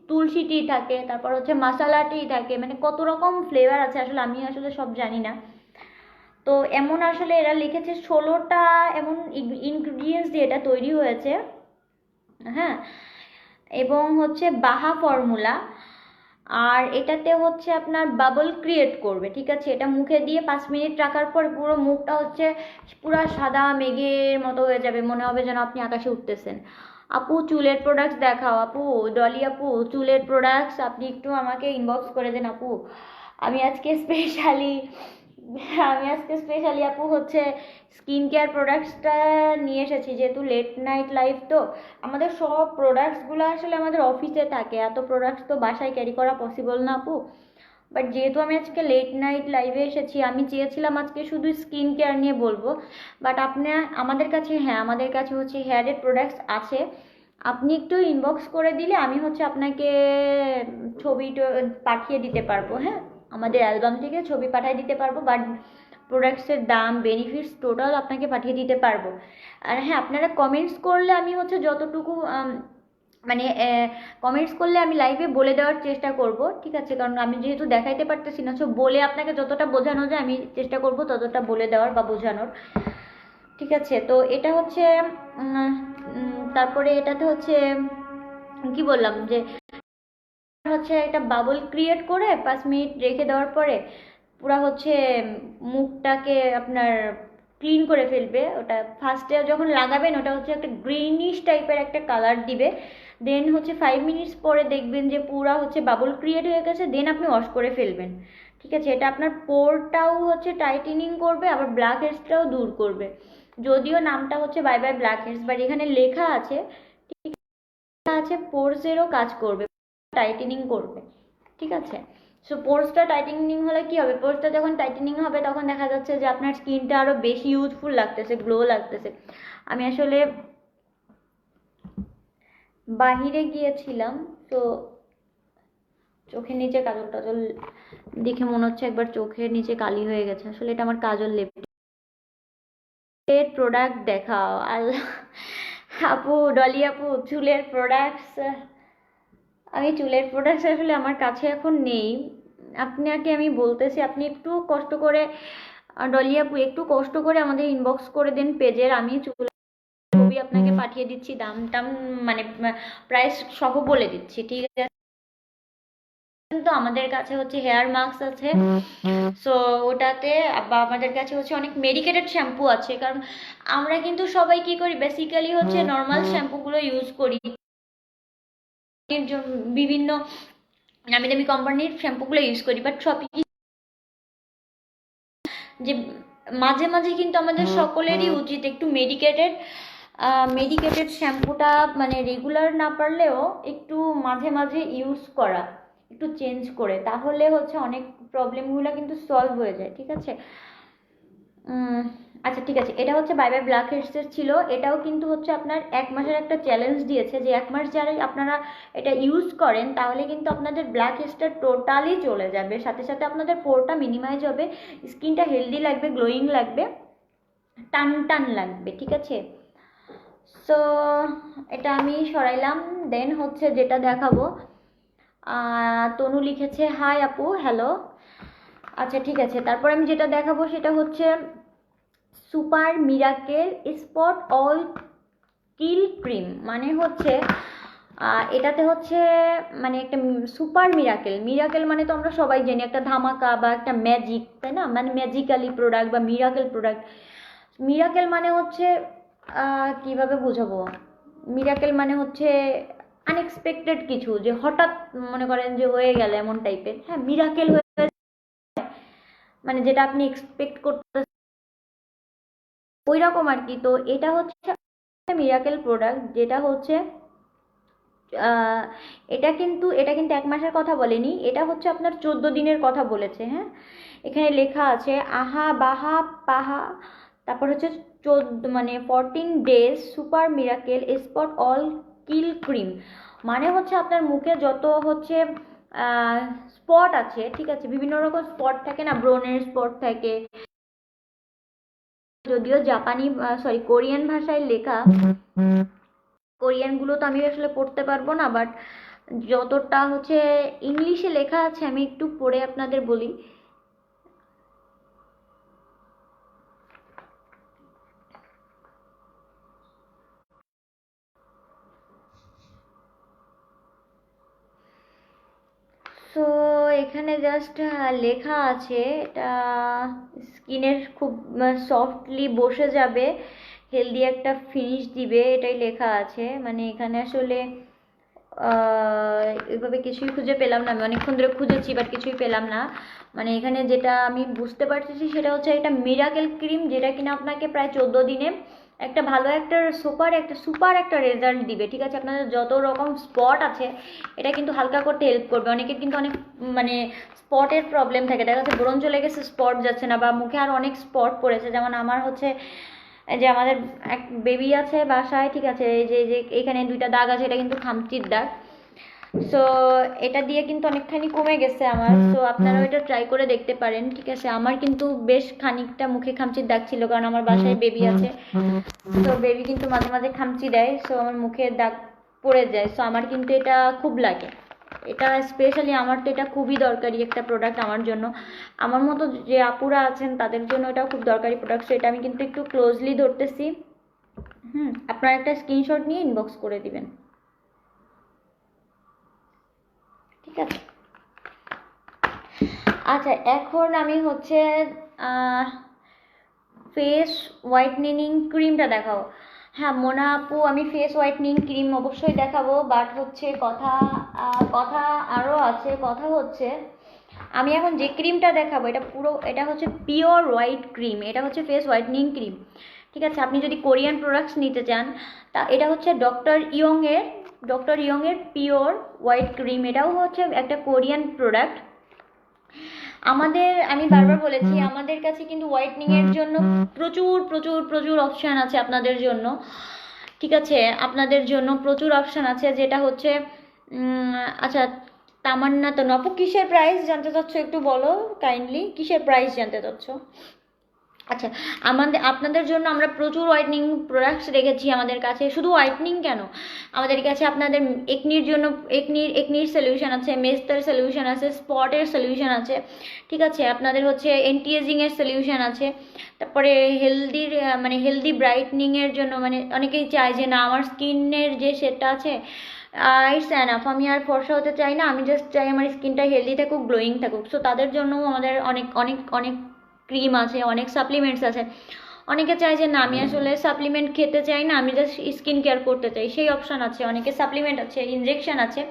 তুলসী টি থাকে, তারপর হচ্ছে মশালা টি থাকে, মানে কত রকম ফ্লেভার আছে আসলে আমি আসলে সব জানি না। তো এমন আসলে এরা লিখেছে 16টা এমন ইনগ্রিডিয়েন্টস দিয়ে এটা তৈরি হয়েছে, হ্যাঁ, এবং হচ্ছে বাহা ফর্মুলা। আর এটাতে হচ্ছে আপনার বাবল ক্রিয়েট করবে, ঠিক আছে। এটা মুখে দিয়ে 5 মিনিট রাখার পর পুরো মুখটা হচ্ছে পুরা সাদা মেঘের মতো হয়ে যাবে, মনে হবে যেন আপনি আকাশে উঠতেছেন। আপু চুলের প্রোডাক্টস দেখাও, আপু ডলি আপু চুলের প্রোডাক্টস আপনি একটু আমাকে ইনবক্স করে দেন আপু। আমি আজকে স্পেশালি আপু হচ্ছে স্কিন কেয়ার প্রোডাক্টসটা নিয়ে এসেছি, যেহেতু লেট নাইট লাইফ, তো আমাদের সব প্রোডাক্টসগুলো আসলে আমাদের অফিসে থাকে, এত প্রোডাক্টস তো বাসায় ক্যারি করা পসিবল না আপু। বাট যেহেতু আমি আজকে লেট নাইট লাইভে এসেছি, আমি চেয়েছিলাম আজকে শুধু স্কিন কেয়ার নিয়ে বলবো, বাট আমাদের কাছে, হ্যাঁ আমাদের কাছে হচ্ছে হেয়ারের প্রোডাক্টস আছে। আপনি একটু ইনবক্স করে দিলে আমি হচ্ছে আপনাকে ছবি পাঠিয়ে দিতে পারবো, হ্যাঁ, আমাদের অ্যালবাম থেকে ছবি পাঠিয়ে দিতে পারবো, বাট প্রোডাক্টসের দাম বেনিফিটস টোটাল আপনাকে পাঠিয়ে দিতে পারবো। আর হ্যাঁ, আপনারা কমেন্টস করলে আমি হচ্ছে যতটুকু মানে কমেন্টস করলে আমি লাইভে বলে দেওয়ার চেষ্টা করব, ঠিক আছে, কারণ আমি যেহেতু দেখাইতে পারতেছি না, সো বলে আপনাকে যতটা বোঝানো যায় আমি চেষ্টা করব ততটা বলে দেওয়ার বা বোঝানোর, ঠিক আছে। তো এটা হচ্ছে তারপরে এটাতে হচ্ছে কি বললাম যে হচ্ছে একটা বাবল ক্রিয়েট করে 5 মিনিট রেখে দেওয়ার পরে পুরা হচ্ছে মুখটাকে আপনার ক্লিন করে ফেলবে। ওটা ফার্স্টে যখন লাগাবেন ওটা হচ্ছে একটা গ্রিনিশ টাইপের একটা কালার দিবে, দেন হচ্ছে 5 মিনিটস পরে দেখবেন যে পুরা হচ্ছে বাবল ক্রিয়েট হয়ে গেছে, দেন আপনি ওয়াশ করে ফেলবেন, ঠিক আছে। এটা আপনার পোরটাও হচ্ছে টাইটেনিং করবে, আবার ব্ল্যাক হেডসটাও দূর করবে। যদিও নামটা হচ্ছে bye bye blackheads, but এখানে লেখা আছে, ঠিক আছে, পোরসেরও কাজ করবে, টাইটেনিং করবে, ঠিক আছে। সো পোর্সটা টাইটেনিং হলে কি হবে, পোর্সটা যখন টাইটেনিং হবে তখন দেখা যাচ্ছে যে আপনার স্কিনটা আরো বেশি ইউথফুল লাগতেছে, গ্লো লাগতেছে। আমি আসলে বাহিরে গিয়েছিলাম, তো চোখের নিচে কাজল টাজল দেখে মনে হচ্ছে একবার চোখের নিচে কালি হয়ে গেছে, আসলে এটা আমার কাজল লেপের প্রোডাক্ট দেখাও। আল্লাহ আপু ডলি আপু চুলের প্রোডাক্টস, আমি চুলের প্রোডাক্টস আসলে আমার কাছে এখন নেই। আপনাকে আমি বলতেছি আপনি একটু কষ্ট করে, ডলি আপু একটু কষ্ট করে আমাদের ইনবক্স করে দেন পেজের, আমি চুলের ছবি আপনাকে পাঠিয়ে দিচ্ছি, দাম টাম মানে প্রাইস সহ বলে দিচ্ছি, ঠিক আছে। তো আমাদের কাছে হচ্ছে হেয়ার মাস্ক আছে, সো ওটাতে বা আমাদের কাছে হচ্ছে অনেক মেডিকেটেড শ্যাম্পু আছে, কারণ আমরা কিন্তু সবাই কি করি বেসিক্যালি হচ্ছে নর্মাল শ্যাম্পুগুলো ইউজ করি, বিভিন্ন নামি দামি কোম্পানির শ্যাম্পুগুলো ইউজ করি, বাট সবই যে মাঝে মাঝে কিন্তু আমাদের সকলেরই উচিত একটু মেডিকেটেড শ্যাম্পুটা মানে রেগুলার না পারলেও একটু মাঝে মাঝে ইউজ করা, একটু চেঞ্জ করে, তাহলে হচ্ছে অনেক প্রবলেমগুলো কিন্তু সলভ হয়ে যায়, ঠিক আছে। আচ্ছা ঠিক আছে, এটা হচ্ছে বাই বাই ব্ল্যাক হেডসের ছিল, এটাও কিন্তু হচ্ছে আপনার 1 মাসের একটা চ্যালেঞ্জ দিয়েছে, যে 1 মাস যারা আপনারা এটা ইউজ করেন তাহলে কিন্তু আপনাদের ব্ল্যাক হেডসটা টোটালি চলে যাবে, সাথে সাথে আপনাদের পোরটা মিনিমাইজ হবে, স্কিনটা হেলদি লাগবে, গ্লোয়িং লাগবে, টান টান লাগবে, ঠিক আছে। সো এটা আমি সরাইলাম, দেন হচ্ছে যেটা দেখাবো, তনু লিখেছে হাই আপু হ্যালো, আচ্ছা ঠিক আছে। তারপর আমি যেটা দেখাবো সেটা হচ্ছে super miracle spot all kill cream, মানে হচ্ছে এটাতে হচ্ছে মানে একটা সুপার মিরাকেল মানে তো আমরা সবাই জানি একটা ধামাকা বা একটা ম্যাজিক, তাই না, মানে ম্যাজিক্যালি প্রোডাক্ট বা মিরাকেল প্রোডাক্ট। মিরাকেল মানে হচ্ছে কিভাবে বুঝাবো, মিরাকেল মানে হচ্ছে আনএক্সপেক্টেড কিছু, যে হঠাৎ মনে করেন যে হয়ে গেল এমন টাইপের, হ্যাঁ মিরাকেল হয়ে, মানে যেটা আপনি এক্সপেক্ট করতে ওই রকম আর কি। তো এটা হচ্ছে মিরাকেল প্রোডাক্ট, যেটা হচ্ছে এটা কিন্তু 1 মাসের কথা বলেনি, এটা হচ্ছে আপনার 14 দিনের কথা বলেছে, হ্যাঁ। এখানে লেখা আছে আহা বাহা পাহা, তারপর হচ্ছে 14 days super miracle spot all kill cream, মানে হচ্ছে আপনার মুখে যত হচ্ছে স্পট আছে, ঠিক আছে, বিভিন্ন রকম স্পট থাকে না, ব্রনের স্পট থাকে, যদিও জাপানি কোরিয়ান ভাষায় লেখা, কোরিয়ানগুলো তো আমি আসলে পড়তে পারবো না, বাট যতটা হচ্ছে ইংলিশে লেখা আছে আমি একটু পড়ে আপনাদের বলি। এখানে জাস্ট লেখা আছে, এটা স্কিনের খুব সফটলি বসে যাবে, হেলদি একটা ফিনিশ দিবে, এটাই লেখা আছে। মানে এখানে আসলে এভাবে কিছুই খুঁজে পেলাম না, আমি অনেকক্ষণ ধরে খুঁজেছি বাট কিছুই পেলাম না। মানে এখানে যেটা আমি বুঝতে পারতেছি সেটা হচ্ছে এটা মিরাকেল ক্রিম, যেটা কিনা আপনাকে প্রায় 14 দিনে একটা ভালো একটা সুপার একটা রেজাল্ট দিবে। ঠিক আছে, আপনাদের যত রকম স্পট আছে এটা কিন্তু হালকা করতে হেল্প করবে। অনেকের কিন্তু অনেক মানে স্পটের প্রবলেম থাকে, দেখা যাচ্ছে ব্রণ চলে গেছে, স্পট যাচ্ছে না, বা মুখে আর অনেক স্পট পড়েছে। যেমন আমার হচ্ছে যে আমাদের এক বেবি আছে বাসায়, ঠিক আছে, এই যে এখানে 2টা দাগ আছে, এটা কিন্তু খামচির দাগ। সো এটা দিয়ে কিন্তু অনেকখানি কমে গেছে আমার। সো আপনারাও এটা ট্রাই করে দেখতে পারেন। ঠিক আছে, আমার কিন্তু বেশ খানিকটা মুখে খামচির দাগ ছিল, কারণ আমার বাসায় বেবি আছে। তো বেবি কিন্তু মাঝে মাঝে খামচি দেয়, সো আমার মুখে দাগ পড়ে যায়। সো আমার কিন্তু এটা খুব লাগে, এটা স্পেশালি আমার তো এটা খুবই দরকারি একটা প্রোডাক্ট আমার জন্য। আমার মতো যে আপুরা আছেন তাদের জন্য এটা খুব দরকারি প্রোডাক্ট। সো এটা আমি কিন্তু একটু ক্লোজলি ধরতেছি। আপনারা একটা স্ক্রিনশট নিয়ে ইনবক্স করে দিবেন, ঠিক আছে? আচ্ছা, এখন আমি হচ্ছে ফেস হোয়াইটনিং ক্রিমটা দেখাবো। হ্যাঁ মোনা আপু, আমি ফেস হোয়াইটনিং ক্রিম অবশ্যই দেখাবো, বাট হচ্ছে কথা আরও আছে। কথা হচ্ছে আমি এখন যে ক্রিমটা দেখাবো এটা হচ্ছে পিওর হোয়াইট ক্রিম, এটা হচ্ছে ফেস হোয়াইটনিং ক্রিম। ঠিক আছে, আপনি যদি কোরিয়ান প্রোডাক্টস নিতে চান তা এটা হচ্ছে ডক্টর ইয়ংয়ের পিওর হোয়াইট ক্রিম। এটাও হচ্ছে একটা কোরিয়ান প্রোডাক্ট। আমি বারবার বলেছি আমাদের কাছে কিন্তু হোয়াইটনিং এর জন্য প্রচুর প্রচুর প্রচুর অপশান আছে আপনাদের জন্য। ঠিক আছে, আপনাদের জন্য প্রচুর অপশান আছে, যেটা হচ্ছে আচ্ছা তামান্না তো আপু, কিসের প্রাইস জানতে চাচ্ছ একটু বলো কাইন্ডলি, কিসের প্রাইস জানতে চাচ্ছ? আচ্ছা, আপনাদের জন্য আমরা প্রচুর হোয়াইটনিং প্রোডাক্টস রেখেছি আমাদের কাছে। শুধু হোয়াইটনিং কেন, আমাদের কাছে আপনাদের একনির জন্য একনির সলিউশন আছে, মেস্তার সলিউশন আছে, স্পটের সলিউশন আছে। ঠিক আছে, আপনাদের হচ্ছে অ্যান্টি এজিংয়ের সলিউশন আছে। তারপরে হেলদি ব্রাইটনিংয়ের জন্য, মানে অনেকেই চায় যে না আমার স্কিনের যে শেডটা আছে ইটস এনাফ, আমি আর ফর্সা হতে চাই না, আমি জাস্ট চাই আমার স্কিনটা হেলদি থাকুক, গ্লোয়িং থাকুক। সো তাদের জন্য আমাদের অনেক অনেক অনেক ক্রিম আছে, অনেক সাপ্লিমেন্টস আছে। অনেকে চায় যে না আমি আসলে সাপ্লিমেন্ট খেতে চাই না, আমি জাস্ট স্কিন কেয়ার করতে চাই, সেই অপশান আছে। অনেকে সাপ্লিমেন্ট আছে, ইনজেকশন আছে।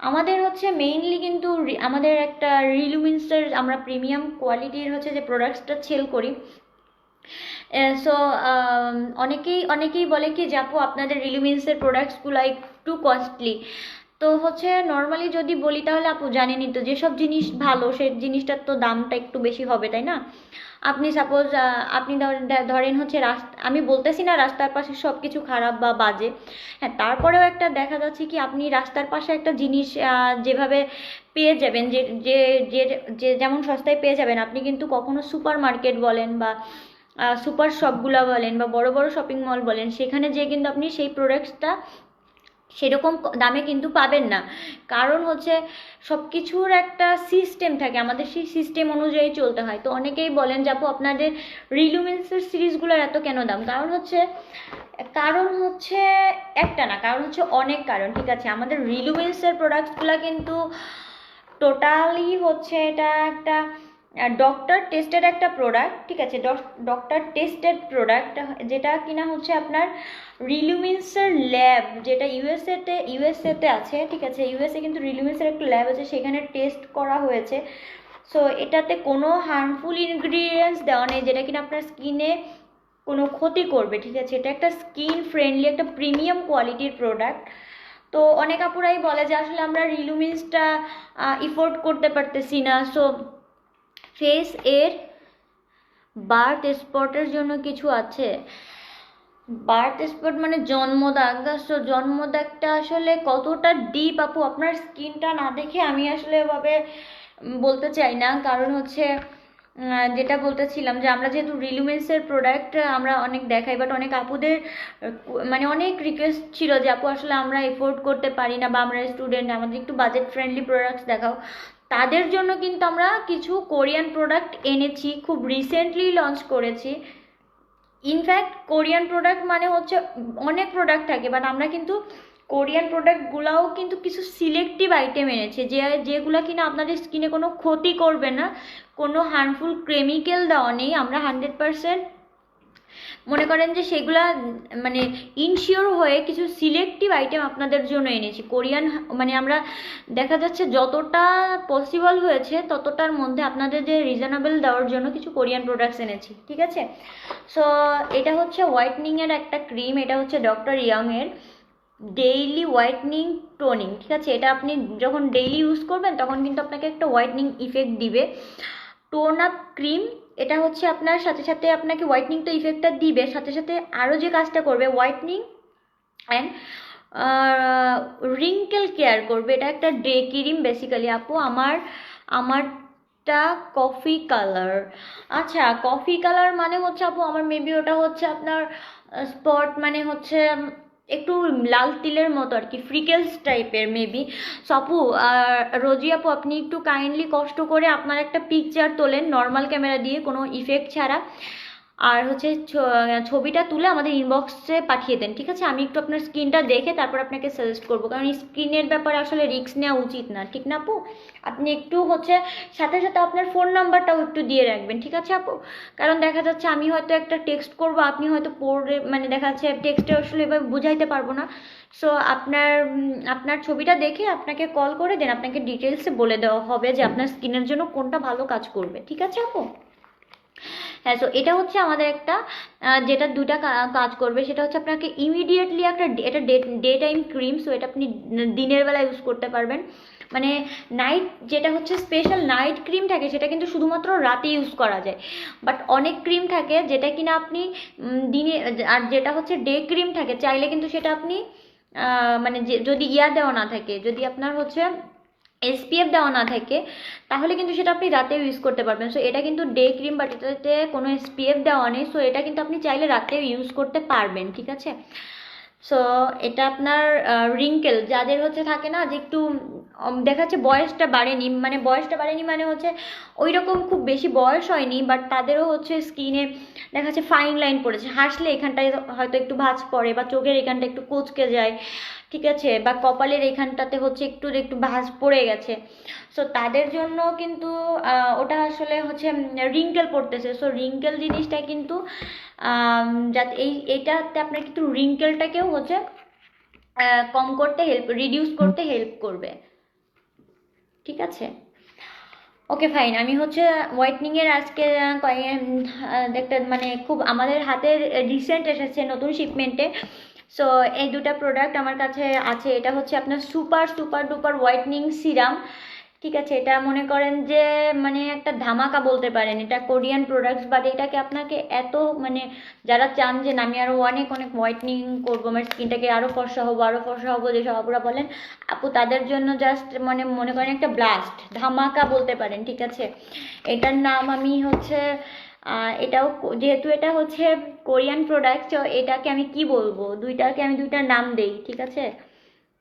আমাদের হচ্ছে মেইনলি কিন্তু আমাদের একটা রিলুমিন্সের আমরা প্রিমিয়াম কোয়ালিটির হচ্ছে যে প্রোডাক্টসটা সেল করি। সো অনেকেই বলে কি যে আপু আপনাদের রিলুমিন্সের প্রোডাক্টসগুলো একটু কস্টলি। তো হচ্ছে নর্মালি যদি বলি তাহলে আপু জানেনই তো যেসব জিনিস ভালো সেই জিনিসটার তো দামটা একটু বেশি হবে, তাই না? আপনি সাপোজ আপনি ধরেন হচ্ছে আমি বলতেছি না রাস্তার পাশে সব কিছু খারাপ বা বাজে, হ্যাঁ তারপরেও একটা দেখা যাচ্ছে কি আপনি রাস্তার পাশে একটা জিনিস যেভাবে পেয়ে যাবেন, যে যে যে যেমন সস্তায় পেয়ে যাবেন, আপনি কিন্তু কখনো সুপার মার্কেট বলেন বা সুপার শপগুলো বলেন বা বড় বড় শপিং মল বলেন, সেখানে যেয়ে কিন্তু আপনি সেই প্রোডাক্টসটা সেরকম দামে কিন্তু পাবেন না। কারণ হচ্ছে সব কিছুর একটা সিস্টেম থাকে, আমাদের সেই সিস্টেম অনুযায়ী চলতে হয়। তো অনেকেই বলেন যে আপু আপনাদের রিলুমেন্সের সিরিজগুলোর এত কেন দাম? কারণ হচ্ছে একটা না, কারণ হচ্ছে অনেক কারণ। ঠিক আছে, আমাদের রিলুমেন্সের প্রোডাক্টসগুলো কিন্তু টোটালি হচ্ছে এটা একটা ডক্টর টেস্টেড একটা প্রোডাক্ট। ঠিক আছে, ডক্টর টেস্টেড প্রোডাক্ট, যেটা কিনা হচ্ছে আপনার রিলুমিন্সের ল্যাব, যেটা ইউএসএতে আছে। ঠিক আছে, ইউএসএ কিন্তু রিলুমিন্সের একটা ল্যাব আছে, সেখানে টেস্ট করা হয়েছে। সো এটাতে কোনো হার্মফুল ইনগ্রিডিয়েন্টস দেওয়া নেই যেটা কিনা আপনার স্কিনে কোনো ক্ষতি করবে। ঠিক আছে, এটা একটা স্কিন ফ্রেন্ডলি একটা প্রিমিয়াম কোয়ালিটির প্রোডাক্ট। তো অনেক আপুরাই বলে যে আসলে আমরা রিলুমিন্সটা ইফোর্ড করতে পারতেছি না। সো ফেস এর বার্থ স্পটের জন্য কিছু আছে। বার্থ স্পট মানে জন্মদাগ। সো জন্মদাগটা আসলে কতটা ডিপ আপু আপনার স্কিনটা না দেখে আমি আসলে এভাবে বলতে চাই না। কারণ হচ্ছে যেটা বলতেছিলাম যে আমরা যেহেতু রিলুমেন্সের প্রোডাক্ট আমরা অনেক দেখাই, বাট অনেক আপুদের মানে অনেক রিকোয়েস্ট ছিল যে আপু আসলে আমরা এফোর্ড করতে পারি না বা আমরা স্টুডেন্ট, আমাদের একটু বাজেট ফ্রেন্ডলি প্রোডাক্টস দেখাও। তাদের জন্য কিন্তু আমরা কিছু কোরিয়ান প্রোডাক্ট এনেছি, খুব রিসেন্টলি লঞ্চ করেছি। ইনফ্যাক্ট কোরিয়ান প্রোডাক্ট মানে হচ্ছে অনেক প্রোডাক্ট থাকে, বাট আমরা কিন্তু কোরিয়ান প্রোডাক্টগুলোও কিন্তু কিছু সিলেক্টিভ আইটেম এনেছে যেগুলো কিনা আপনাদের স্কিনে কোনো ক্ষতি করবে না, কোনো হার্মফুল কেমিক্যাল দেওয়া নেই। আমরা 100% মনে করেন যে সেগুলা মানে ইনশিওর হয়ে কিছু সিলেক্টিভ আইটেম আপনাদের জন্য এনেছি কোরিয়ান। মানে আমরা দেখা যাচ্ছে যতটা পসিবল হয়েছে ততটার মধ্যে আপনাদের যে রিজনেবল দেওয়ার জন্য কিছু কোরিয়ান প্রোডাক্টস এনেছি, ঠিক আছে। সো এটা হচ্ছে হোয়াইটনিংয়ের একটা ক্রিম, এটা হচ্ছে ডক্টর ইয়াংয়ের ডেইলি হোয়াইটনিং টোনিং, ঠিক আছে। এটা আপনি যখন ডেইলি ইউজ করবেন তখন কিন্তু আপনাকে একটা হোয়াইটনিং ইফেক্ট দিবে। টোন আপ ক্রিম, এটা হচ্ছে আপনার সাথে সাথে আপনাকে হোয়াইটনিং তো ইফেক্টটা দিবে, সাথে সাথে আরও যে কাজটা করবে হোয়াইটনিং অ্যান্ড রিঙ্কেল কেয়ার করবে। এটা একটা ডে ক্রিম বেসিক্যালি আপু। আমারটা কফি কালার। আচ্ছা, কফি কালার মানে হচ্ছে আপু আমার মেবি ওটা হচ্ছে আপনার স্পট, মানে হচ্ছে একটু লাল তিলের মতো আর কি, ফ্রিকেলস টাইপের মেবি। সো আপু রোজি আপু, আপনি একটু কাইন্ডলি কষ্ট করে আপনার একটা পিকচার তোলেন নর্মাল ক্যামেরা দিয়ে, কোনো ইফেক্ট ছাড়া, আর হচ্ছে ছবিটা তুলে আমাদের ইনবক্সে পাঠিয়ে দেন, ঠিক আছে। আমি একটু আপনার স্ক্রিনটা দেখে তারপর আপনাকে সাজেস্ট করবো, কারণ স্ক্রিনের ব্যাপারে আসলে রিস্ক নেওয়া উচিত না, ঠিক না আপু। আপনি একটু হচ্ছে সাথে সাথে আপনার ফোন নাম্বারটাও একটু দিয়ে রাখবেন, ঠিক আছে আপু। কারণ দেখা যাচ্ছে আমি হয়তো একটা টেক্সট করবো, আপনি হয়তো পড়ে মানে দেখা যাচ্ছে টেক্সটে আসলে এভাবে বুঝাইতে পারবো না। সো আপনার ছবিটা দেখে আপনাকে কল করে দেন, আপনাকে ডিটেলসে বলে দেওয়া হবে যে আপনার স্কিনের জন্য কোনটা ভালো কাজ করবে, ঠিক আছে আপু। হ্যাঁ, সো এটা হচ্ছে আমাদের একটা যেটা দুটা কাজ করবে, সেটা হচ্ছে আপনাকে ইমিডিয়েটলি একটা এটা ডে টাইম ক্রিম। সো এটা আপনি দিনের বেলা ইউজ করতে পারবেন, মানে নাইট যেটা হচ্ছে স্পেশাল নাইট ক্রিম থাকে সেটা কিন্তু শুধুমাত্র রাতে ইউজ করা যায়। বাট অনেক ক্রিম থাকে যেটা কিনা আপনি দিনে, আর যেটা হচ্ছে ডে ক্রিম থাকে চাইলে কিন্তু সেটা আপনি মানে যদি দেওয়া না থাকে, যদি আপনার হচ্ছে এসপিএফ দেওয়া না থাকে, তাহলে কিন্তু সেটা আপনি রাতেও ইউজ করতে পারবেন। সো এটা কিন্তু ডে ক্রিম, বাট এটাতে কোনো এসপিএফ দেওয়া নেই। সো এটা কিন্তু আপনি চাইলে রাতেও ইউজ করতে পারবেন, ঠিক আছে। সো এটা আপনার রিঙ্কেল যাদের হচ্ছে থাকে না যে একটু দেখা যাচ্ছে বয়সটা বাড়েনি, মানে বয়সটা বাড়েনি মানে হচ্ছে ওই রকম খুব বেশি বয়স হয়নি, বাট তাদেরও হচ্ছে স্কিনে দেখা যাচ্ছে ফাইন লাইন পড়েছে, হাসলে এখানটায় হয়তো একটু ভাঁজ পড়ে, বা চোখের এখানটা একটু কুঁচকে যায়, ঠিক আছে, বা কপালের এখানটাতে হচ্ছে একটু একটু ভাঁজ পড়ে গেছে। সো তাদের জন্য কিন্তু ওটা আসলে হচ্ছে রিঙ্কেল পড়তেছে। সো রিঙ্কেল জিনিসটা কিন্তু যাতে এইটাতে আপনার কিন্তু রিঙ্কেলটাকেও হচ্ছে কম করতে রিডিউস করতে হেল্প করবে, ঠিক আছে। ওকে ফাইন, আমি হচ্ছে হোয়াইটনিংয়ের আজকে একটা মানে খুব আমাদের হাতের রিসেন্ট এসেছে নতুন শিপমেন্টে। সো এই দুটা প্রোডাক্ট আমার কাছে আছে। এটা হচ্ছে আপনার super super duper whitening serum, ঠিক আছে। এটা মনে করেন যে মানে একটা ধামাকা বলতে পারেন, এটা কোরিয়ান প্রোডাক্টস, বাট এটাকে আপনাকে এত মানে যারা চান যে আমি আরও অনেক অনেক হোয়াইটনিং করবো, আমার স্কিনটাকে আরও ফর্সা হবো যেসব আপুরা বলেন আপু, তাদের জন্য জাস্ট মানে মনে করেন একটা ব্লাস্ট ধামাকা বলতে পারেন, ঠিক আছে। এটার নাম আমি হচ্ছে এটাও যেহেতু এটা হচ্ছে কোরিয়ান প্রোডাক্ট, তো এটাকে আমি কি বলবো, দুইটা নাম দেই, ঠিক আছে।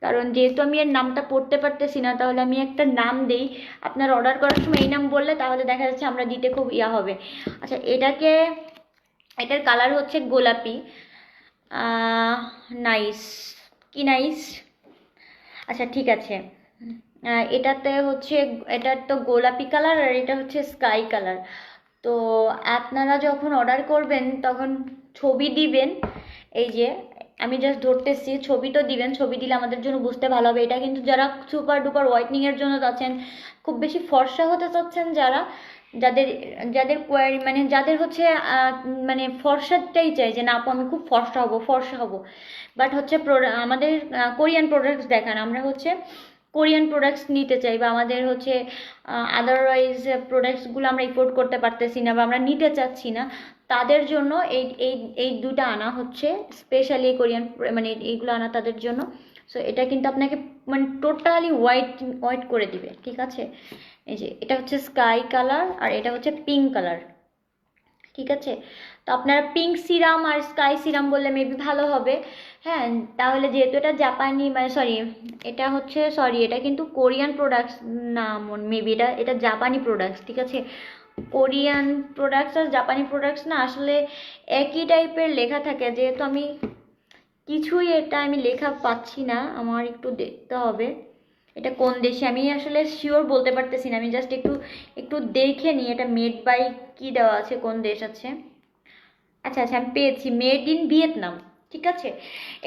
কারণ যেহেতু আমি এর নামটা পড়তে পারতেছি না, তাহলে আমি একটা নাম দেই। আপনার অর্ডার করার সময় এই নাম বললে তাহলে দেখা যাচ্ছে আমরা দিতে খুব হবে। আচ্ছা, এটার কালার হচ্ছে গোলাপি। নাইস, কি নাইস। আচ্ছা ঠিক আছে, এটাতে হচ্ছে এটার তো গোলাপি কালার, আর এটা হচ্ছে স্কাই কালার। তো আপনারা যখন অর্ডার করবেন তখন ছবি দিবেন, এই যে আমি জাস্ট ধরতেছি, ছবি তো দিবেন, ছবি দিলে আমাদের জন্য বুঝতে ভালো হবে। এটা কিন্তু যারা সুপার ডুপার হোয়াইটনিংয়ের জন্য যাচ্ছেন, খুব বেশি ফর্সা হতে চাচ্ছেন, যাদের যাদের কোয়ারি মানে যাদের হচ্ছে মানে ফর্সাটাই চাই যে না আপু আমি খুব ফর্সা হব, বাট হচ্ছে আমাদের কোরিয়ান প্রোডাক্টস দেখান, আমরা হচ্ছে কোরিয়ান প্রোডাক্টস নিতে চাই, বা আমাদের হচ্ছে আদারওয়াইজ প্রোডাক্টসগুলো আমরা ইম্পোর্ট করতে পারতেছি না, বা আমরা নিতে চাচ্ছি না, তাদের জন্য এই এই এই দুটা আনা হচ্ছে স্পেশালি কোরিয়ান, মানে এইগুলো আনা তাদের জন্য। সো এটা কিন্তু আপনাকে মানে টোটালি হোয়াইট করে দিবে, ঠিক আছে। এই যে এটা হচ্ছে স্কাই কালার, আর এটা হচ্ছে পিঙ্ক কালার, ঠিক আছে। তো আপনারা পিঙ্ক সিরাম আর স্কাই সিরাম বললে মেবি ভালো হবে। হ্যাঁ, তাহলে যেহেতু এটা জাপানি মানে এটা কিন্তু কোরিয়ান প্রোডাক্টস না, মেবি এটা জাপানি প্রোডাক্টস, ঠিক আছে। কোরিয়ান প্রোডাক্টস আর জাপানি প্রোডাক্টস না আসলে একই টাইপের লেখা থাকে, যেহেতু আমি কিছুই এটা আমি লেখা পাচ্ছি না, আমার একটু দেখতে হবে এটা কোন দেশে, আমি আসলে শিওর বলতে পারতেছি না, আমি জাস্ট একটু একটু দেখে নিই এটা মেড বাই কি দেওয়া আছে, কোন দেশ আছে। আচ্ছা আচ্ছা, আমি পেয়েছি, মেড ইন ভিয়েতনাম। ঠিক আছে,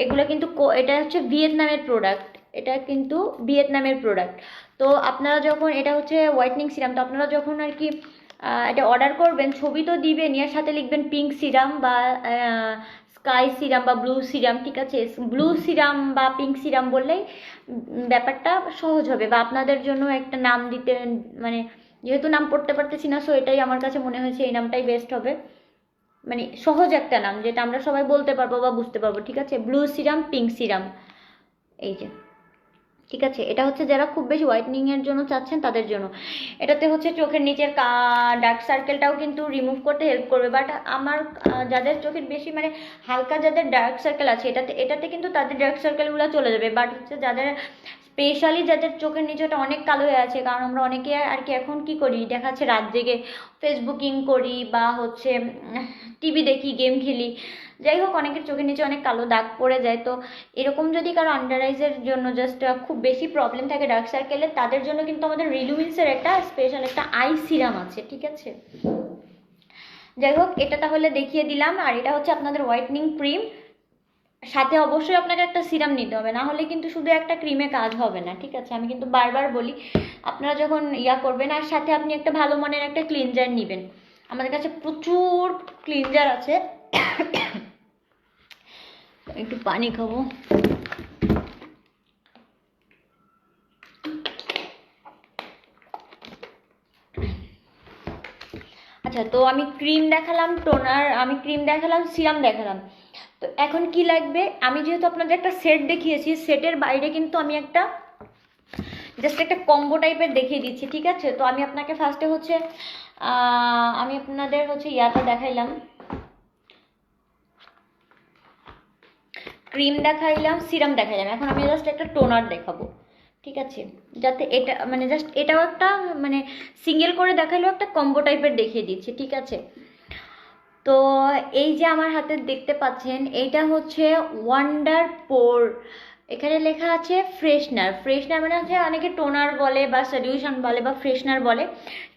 এগুলো কিন্তু এটা হচ্ছে ভিয়েতনামের প্রোডাক্ট, এটা কিন্তু ভিয়েতনামের প্রোডাক্ট। তো আপনারা যখন, এটা হচ্ছে হোয়াইটনিং সিরাম, তো আপনারা যখন আর কি এটা অর্ডার করবেন, ছবি তো দিবেন, এর সাথে লিখবেন পিঙ্ক সিরাম বা স্কাই সিরাম বা ব্লু সিরাম। ঠিক আছে, ব্লু সিরাম বা পিঙ্ক সিরাম বললেই ব্যাপারটা সহজ হবে, বা আপনাদের জন্য একটা নাম দিতে, মানে যেহেতু নাম পড়তে পারতেছি না, সো এটাই আমার কাছে মনে হয়েছে এই নামটাই বেস্ট হবে, মানে সহজ একটা নাম যেটা আমরা সবাই বলতে পারবো বা বুঝতে পারবো। ঠিক আছে, ব্লু সিরাম, পিঙ্ক সিরাম, এই যে। ঠিক আছে, এটা হচ্ছে যারা খুব বেশি হোয়াইটনিং এর জন্য চাচ্ছেন তাদের জন্য। এটাতে হচ্ছে চোখের নিচের ডার্ক সার্কেলটাও কিন্তু রিমুভ করতে হেল্প করবে, বাট আমার যাদের চোখের বেশি মানে হালকা যাদের ডার্ক সার্কেল আছে, এটাতে এটাতে কিন্তু তাদের ডার্ক সার্কেলগুলো চলে যাবে, বাট হচ্ছে যাদের স্পেশালি যাদের চোখের নিচেটা অনেক কালো হয়ে আছে, কারণ আমরা অনেকে আর কি এখন কি করি, দেখা যাচ্ছে রাত জেগে ফেসবুকিং করি বা হচ্ছে টিভি দেখি, গেম খেলি, যাই হোক অনেকের চোখের নিচে অনেক কালো দাগ পড়ে যায়। তো এরকম যদি কারো আন্ডার আইজের জন্য জাস্ট খুব বেশি প্রবলেম থাকে ডার্ক সার্কেলের, তাদের জন্য কিন্তু আমাদের রিলুমিন্সের একটা স্পেশাল একটা আই সিরাম আছে। ঠিক আছে, যাই হোক এটা তাহলে দেখিয়ে দিলাম। আর এটা হচ্ছে আপনাদের হোয়াইটনিং ক্রিম, সাথে অবশ্যই আপনাকে একটা সিরাম নিতে হবে, না হলে কিন্তু শুধু একটা ক্রিমে কাজ হবে না। ঠিক আছে, আমি কিন্তু বারবার বলি আপনারা যখন করবেন, আর সাথে আপনি একটা ভালো মানের একটা ক্লিনজার নেবেন। আমাদের কাছে প্রচুর ক্লিনজার আছে, একটু পানি খাবো। আচ্ছা, তো আমি ক্রিম দেখালাম, টোনার, আমি ক্রিম দেখালাম, সিরাম দেখালাম, তো এখন কি লাগবে, আমি যেহেতু আপনাদের একটা সেট দেখিয়েছি, সেটের বাইরে কিন্তু আমি একটা জাস্ট একটা কম্বো টাইপের দেখিয়ে দিচ্ছি। ঠিক আছে, তো আমি আপনাকে ফার্স্টে হচ্ছে আমি আপনাদের হচ্ছে ইয়াটা দেখাইলাম, ক্রিম দেখাইলাম, সিরাম দেখাইলাম, এখন আমি জাস্ট একটা টোনার দেখাবো। ঠিক আছে, যাতে এটা মানে জাস্ট এটাও একটা মানে সিঙ্গেল করে দেখাইলেও একটা কম্বো টাইপের দেখিয়ে দিচ্ছি। ঠিক আছে, তো এই যে আমার হাতে দেখতে পাচ্ছেন, এইটা হচ্ছে ওয়ান্ডার পোর, এখানে লেখা আছে ফ্রেশনার। ফ্রেশনার মানে হচ্ছে অনেকে টোনার বলে বা সলিউশন বলে বা ফ্রেশনার বলে,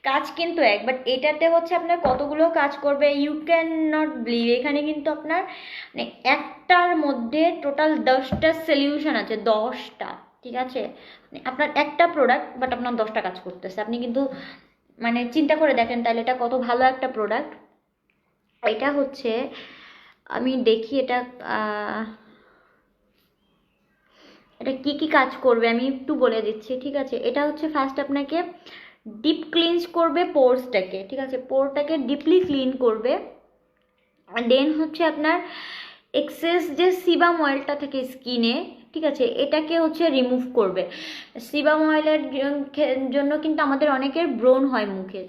কাজ কিন্তু এক, বাট এটাতে হচ্ছে আপনার কতগুলো কাজ করবে ইউ ক্যান নট বিলিভ। এখানে কিন্তু আপনার মানে একটার মধ্যে টোটাল 10টা সলিউশন আছে, 10টা। ঠিক আছে, মানে আপনার একটা প্রোডাক্ট বাট আপনার 10টা কাজ করতেছে, আপনি কিন্তু মানে চিন্তা করে দেখেন তাহলে এটা কত ভালো একটা প্রোডাক্ট। এটা হচ্ছে আমি দেখি এটা এটা কি কি কাজ করবে আমি একটু বলে দিচ্ছি। ঠিক আছে, এটা হচ্ছে ফার্স্ট আপনাকে ডিপ ক্লিনস করবে পোরসটাকে। ঠিক আছে, পোরটাকে ডিপলি ক্লিন করবে, দেন হচ্ছে আপনার এক্সেস যে সিবাম অয়েলটা থাকে স্কিনে, ঠিক আছে, এটাকে হচ্ছে রিমুভ করবে। সিবাম অয়েলের জন্য কিন্তু আমাদের অনেকের ব্রণ হয় মুখে,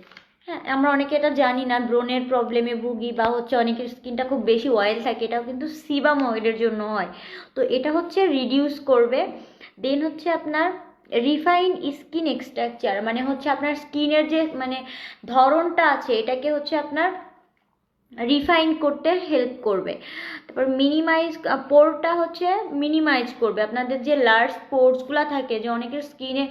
হ্যাঁ আমরা অনেকে এটা জানি না, ব্রণের প্রবলেমে ভুগি বা হচ্ছে অনেকের স্কিনটা খুব বেশি অয়েল থাকে, এটাও কিন্তু সিবাম অয়েলের জন্য হয়। তো এটা হচ্ছে রিডিউস করবে। দেন হচ্ছে আপনার রিফাইন স্কিন এক্সট্রাকচার, মানে হচ্ছে আপনার স্কিনের যে মানে ধরনটা আছে এটাকে হচ্ছে আপনার রিফাইন করতে হেল্প করবে। তারপর মিনিমাইজ, পোরটা হচ্ছে মিনিমাইজ করবে আপনাদের যে লার্জ পোর্সগুলো থাকে, যে অনেকের স্কিনে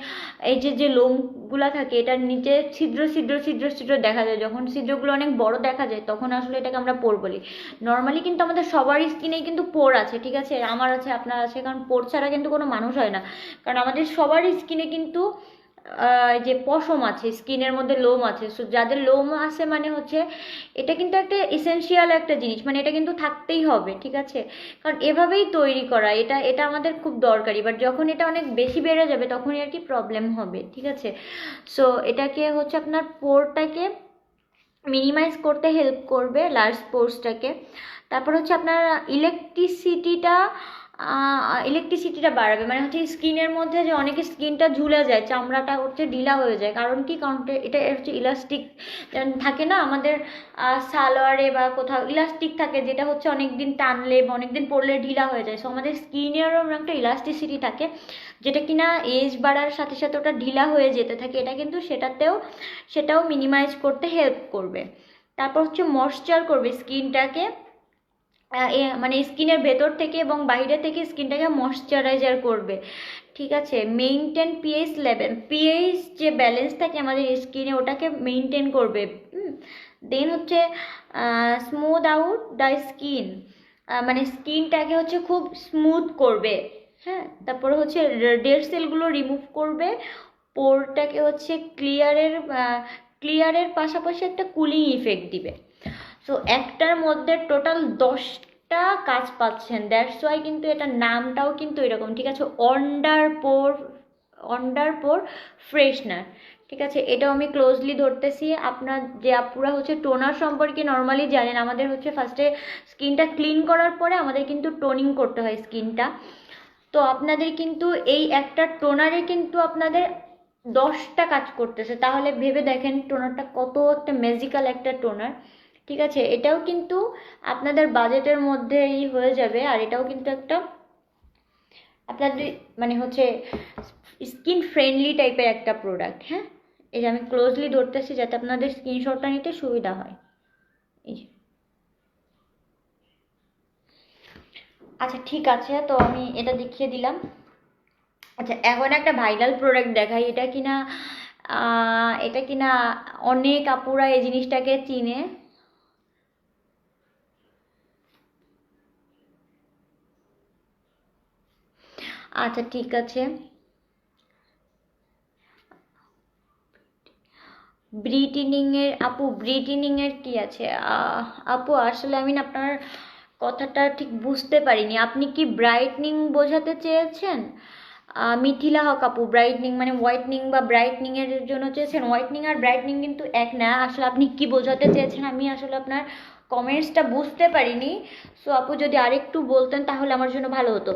এই যে যে লোমগুলো থাকে এটার নিচে ছিদ্র ছিদ্র ছিদ্র ছিদ্র দেখা যায়, যখন ছিদ্রগুলো অনেক বড় দেখা যায় তখন আসলে এটাকে আমরা পোর বলি। নর্মালি কিন্তু আমাদের সবারই স্কিনেই কিন্তু পোর আছে, ঠিক আছে, আমার আছে, আপনার আছে, কারণ পোর ছাড়া কিন্তু কোনো মানুষ হয় না, কারণ আমাদের সবারই স্কিনে কিন্তু যে পশম আছে, স্কিনের মধ্যে লোম আছে, সো যাদের লোম আছে মানে হচ্ছে এটা কিন্তু একটা এসেনশিয়াল একটা জিনিস, মানে এটা কিন্তু থাকতেই হবে। ঠিক আছে, কারণ এভাবেই তৈরি করা, এটা এটা আমাদের খুব দরকারি, বাট যখন এটা অনেক বেশি বেড়ে যাবে তখনই আর কি প্রবলেম হবে। ঠিক আছে, সো এটাকে হচ্ছে আপনার পোরটাকে মিনিমাইজ করতে হেল্প করবে, লার্জ পোর্সটাকে। তারপর হচ্ছে আপনার ইলেকট্রিসিটিটা বাড়াবে, মানে হচ্ছে স্কিনের মধ্যে যে অনেকের স্কিনটা ঝুলে যায়, চামড়াটা হচ্ছে ঢিলা হয়ে যায়, কারণ কি, কারণ এটা হচ্ছে ইলাস্টিক থাকে না আমাদের সালোয়ারে বা কোথাও ইলাস্টিক থাকে, যেটা হচ্ছে অনেক দিন টানলে বা অনেক দিন পরলে ঢিলা হয়ে যায়। সো আমাদের স্কিনেরও একটা ইলাস্টিসিটি থাকে, যেটা কিনা এজ বাড়ার সাথে সাথে ওটা ঢিলা হয়ে যেতে থাকে, এটা কিন্তু সেটাও মিনিমাইজ করতে হেল্প করবে। তারপর হচ্ছে ময়েশ্চার করবে স্কিনটাকে, মানে স্কিনের ভেতর থেকে এবং বাইরে থেকে স্কিনটাকে ময়শ্চারাইজার করবে, ঠিক আছে। মেইনটেন পিএইচ লেভেল, পিএইচ যে ব্যালেন্স থাকে আমাদের স্কিনে ওটাকে মেইনটেন করবে। দেন হচ্ছে স্মুথ আউট দ্য স্কিন, মানে স্কিনটাকে হচ্ছে খুব স্মুথ করবে, হ্যাঁ। তারপরে হচ্ছে ডেড সেলগুলো রিমুভ করবে, পোরটাকে হচ্ছে ক্লিয়ারের পাশাপাশি একটা কুলিং ইফেক্ট দিবে। সো একটার মধ্যে টোটাল 10টা কাজ পাচ্ছেন, দ্যাটস ওয়াই কিন্তু এটার নামটাও কিন্তু এরকম, ঠিক আছে, অন্ডার পোর ফ্রেশনার, ঠিক আছে। এটাও আমি ক্লোজলি ধরতেছি। আপনার যে আপুরা হচ্ছে টোনার সম্পর্কে নর্মালি জানেন, আমাদের হচ্ছে ফার্স্টে স্কিনটা ক্লিন করার পরে আমাদের কিন্তু টোনিং করতে হয় স্কিনটা। তো আপনাদের কিন্তু এই একটা টোনারে কিন্তু আপনাদের 10টা কাজ করতেছে, তাহলে ভেবে দেখেন টোনারটা কত একটা ম্যাজিক্যাল একটা টোনার, ঠিক আছে। এটাও কিন্তু আপনাদের বাজেটের মধ্যেই হয়ে যাবে, আর এটাও কিন্তু একটা আপনাদের মানে হচ্ছে স্কিন ফ্রেন্ডলি টাইপের একটা প্রোডাক্ট, হ্যাঁ। এই যে আমি ক্লোজলি ধরতেছি যাতে আপনাদের স্ক্রিনশটটা নিতে সুবিধা হয়, এই যে। আচ্ছা ঠিক আছে, তো আমি এটা দেখিয়ে দিলাম। আচ্ছা এখন একটা ভাইরাল প্রোডাক্ট দেখাই, এটা কিনা অনেক আপুরা এই জিনিসটাকে চিনে। আচ্ছা ঠিক আছে, ব্রিটিনিংয়ের কি আছে? আপু আসলে আমি না আপনার কথাটা ঠিক বুঝতে পারিনি, আপনি কি ব্রাইটনিং বোঝাতে চেয়েছেন? মিথিলা হক আপু, ব্রাইটনিং মানে হোয়াইটনিং বা ব্রাইটনিংয়ের জন্য চেয়েছেন? হোয়াইটনিং আর ব্রাইটনিং কিন্তু এক না, আসলে আপনি কি বোঝাতে চেয়েছেন আমি আসলে আপনার কমেন্টসটা বুঝতে পারিনি। সো আপু যদি আরেকটু বলতেন তাহলে আমার জন্য ভালো হতো।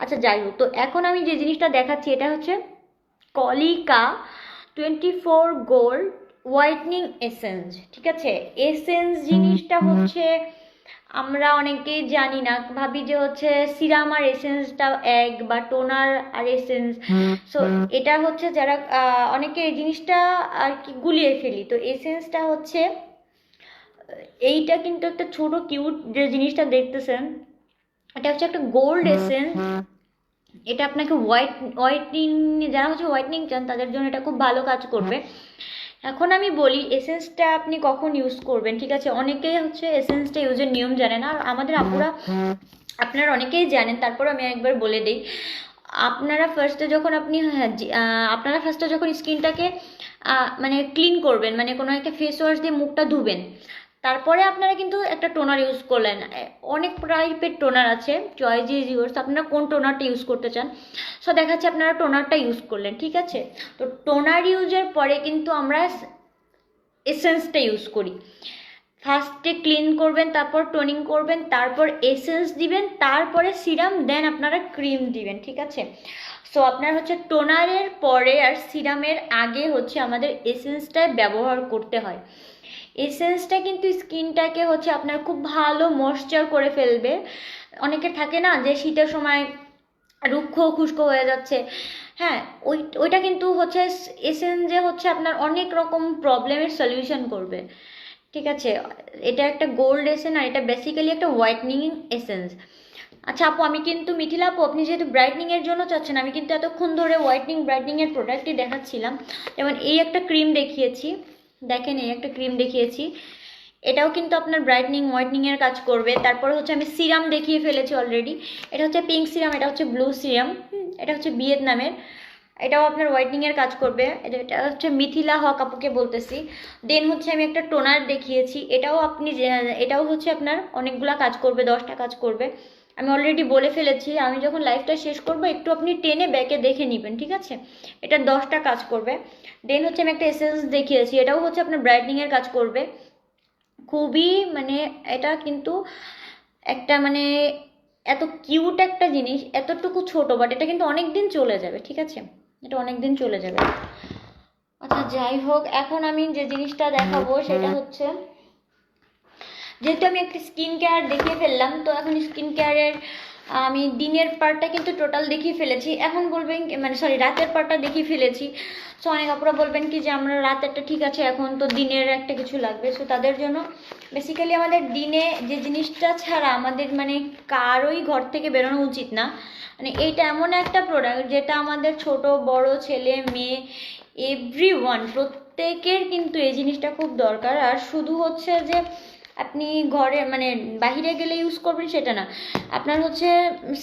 আচ্ছা যাই হোক, তো এখন আমি যে জিনিসটা দেখাচ্ছি এটা হচ্ছে কলিকা 24 গোল্ড হোয়াইটনিং এসেন্স, ঠিক আছে। এসেন্স জিনিসটা হচ্ছে আমরা অনেকেই জানি না, ভাবি যে হচ্ছে সিরাম আর এসেন্সটা এক, বা টোনার আর এসেন্স। সো এটা হচ্ছে যারা অনেকে এই জিনিসটা আর কি গুলিয়ে ফেলি। তো এসেন্সটা হচ্ছে এইটা কিন্তু একটা ছোট কিউট যে জিনিসটা দেখতেছেন, এটা হচ্ছে একটা গোল্ড এসেন্স। এটা আপনাকে হোয়াইটনিং, যারা হচ্ছে হোয়াইটনিং চান তাদের জন্য এটা খুব ভালো কাজ করবে। এখন আমি বলি এসেন্সটা আপনি কখন ইউজ করবেন, ঠিক আছে। অনেকেই হচ্ছে এসেন্সটা ইউজের নিয়ম জানে না, আর আমাদের আপুরা আপনারা অনেকেই জানেন, তারপর আমি একবার বলে দিই। আপনারা ফার্স্টে যখন স্কিনটাকে মানে ক্লিন করবেন, মানে কোনো একটা ফেস ওয়াশ দিয়ে মুখটা ধুবেন, তারপরে আপনারা কিন্তু একটা টোনার ইউজ করলেন। অনেক টাইপের টোনার আছে, চয়েস ইজ ইউর্স, আপনারা কোন টোনারটা ইউজ করতে চান। সো দেখাচ্ছে আপনারা টোনারটা ইউজ করলেন, ঠিক আছে। তো টোনার ইউজের পরে কিন্তু আমরা এসেন্সটা ইউজ করি। ফার্স্টে ক্লিন করবেন, তারপর টোনিং করবেন, তারপর এসেন্স দিবেন, তারপরে সিরাম, দেন আপনারা ক্রিম দিবেন, ঠিক আছে। সো আপনার হচ্ছে টোনারের পরে আর সিরামের আগে হচ্ছে আমাদের এসেন্সটা ব্যবহার করতে হয়। এসেন্সটা কিন্তু স্কিনটাকে হচ্ছে আপনার খুব ভালো ময়েশ্চার করে ফেলবে। অনেকের থাকে না যে শীতের সময় রুক্ষ খুস্কো হয়ে যাচ্ছে, হ্যাঁ, ওইটা কিন্তু হচ্ছে এসেন্সে হচ্ছে আপনার অনেক রকম প্রবলেমের সলিউশন করবে, ঠিক আছে। এটা একটা গোল্ড এসেন্স আর এটা বেসিক্যালি একটা হোয়াইটনিং এসেন্স। আচ্ছা আপু, আমি কিন্তু মিথিলা আপু, আপনি যেহেতু ব্রাইটনিংয়ের জন্য চাচ্ছেন, আমি কিন্তু এতক্ষণ ধরে ব্রাইটনিংয়ের প্রোডাক্টই দেখাচ্ছিলাম। যেমন এই একটা ক্রিম দেখিয়েছি, দেখেন এই একটা ক্রিম দেখিয়েছি, এটাও কিন্তু আপনার ব্রাইটনিং হোয়াইটনিংয়ের কাজ করবে। তারপর হচ্ছে আমি সিরাম দেখিয়ে ফেলেছি অলরেডি, এটা হচ্ছে পিঙ্ক সিরাম, এটা হচ্ছে ব্লু সিরাম, এটা হচ্ছে ভিয়েতনামের, এটাও আপনার হোয়াইটনিংয়ের কাজ করবে। এটা হচ্ছে মিথিলা হক আপুকে বলতেছি। দেন হচ্ছে আমি একটা টোনার দেখিয়েছি, এটাও হচ্ছে আপনার অনেকগুলা কাজ করবে, 10টা কাজ করবে। আমি অলরেডি বলে ফেলেছি, আমি যখন লাইভটা শেষ করব একটু আপনি টেনে ব্যাকে দেখে নেবেন, ঠিক আছে। এটা 10টা কাজ করবে। দেন হচ্ছে আমি একটা এসেন্স দেখিয়েছি, এটাও হচ্ছে আপনার ব্রাইটনিংয়ের কাজ করবে। খুবই মানে এটা কিন্তু একটা মানে এত কিউট একটা জিনিস, এতটুকু ছোট, বাট এটা কিন্তু অনেক দিন চলে যাবে, ঠিক আছে, এটা অনেক দিন চলে যাবে। আচ্ছা যাই হোক, এখন আমি যে জিনিসটা দেখাবো সেটা হচ্ছে, যেহেতু আমি একটা স্কিন কেয়ার দেখিয়ে ফেললাম, তো এখন স্কিন কেয়ারের আমি দিনের পার্টটা কিন্তু টোটাল দেখিয়ে ফেলেছি। এখন বলবেন মানে সরি, রাতের পার্টটা দেখিয়ে ফেলেছি। সো অনেক আপুরা বলবেন কি যে আমরা রাতেরটা ঠিক আছে, এখন তো দিনের একটা কিছু লাগবে। সো তাদের জন্য বেসিক্যালি আমাদের দিনে যে জিনিসটা ছাড়া আমাদের মানে কারোই ঘর থেকে বেরোনো উচিত না। মানে এইটা এমন একটা প্রোডাক্ট যেটা আমাদের ছোট বড় ছেলে মেয়ে এভরিওয়ান প্রত্যেকের কিন্তু এই জিনিসটা খুব দরকার। আর শুধু হচ্ছে যে আপনি ঘরে মানে বাহিরে গেলে ইউজ করবেন সেটা না, আপনার হচ্ছে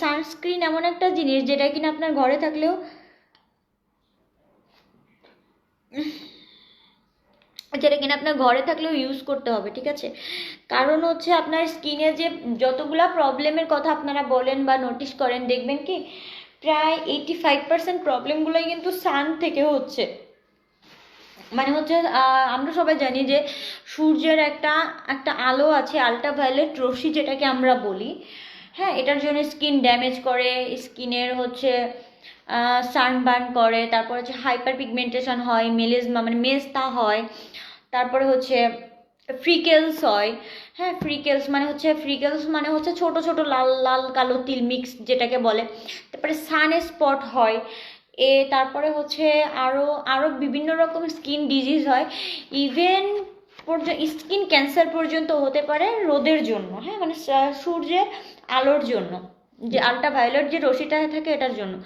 সানস্ক্রিন এমন একটা জিনিস যেটা কিনা আপনার ঘরে থাকলেও যেটা কিনা আপনার ঘরে থাকলেও ইউজ করতে হবে, ঠিক আছে? কারণ হচ্ছে আপনার স্কিনে যে যতগুলা প্রবলেমের কথা আপনারা বলেন বা নোটিস করেন, দেখবেন কি প্রায় 85% প্রবলেমগুলোই কিন্তু সান থেকে হচ্ছে। মানে হচ্ছে আমরা সবাই জানি যে সূর্যের একটা একটা আলো আছে, আল্ট্রাভায়োলেট রশ্মি যেটাকে আমরা বলি, হ্যাঁ, এটার জন্য স্কিন ড্যামেজ করে, স্কিনের হচ্ছে সানবার্ন করে, তারপর হচ্ছে হাইপার পিগমেন্টেশন হয়, মেলেজমা মানে মেজতা হয়, তারপরে হচ্ছে ফ্রিকেলস হয়। হ্যাঁ, ফ্রিকেলস মানে হচ্ছে ছোট ছোট লাল লাল কালো তিল মিক্স যেটাকে বলে। তারপরে সান স্পট হয়, তারপরে হচ্ছে আরও আরও বিভিন্ন রকম স্কিন ডিজিজ হয়, ইভেন স্কিন ক্যান্সার পর্যন্ত হতে পারে রোদের জন্য, হ্যাঁ, মানে সূর্যের আলোর জন্য, যে আল্ট্রাভায়োলেট যে রশ্মিটা থাকে এটার জন্য।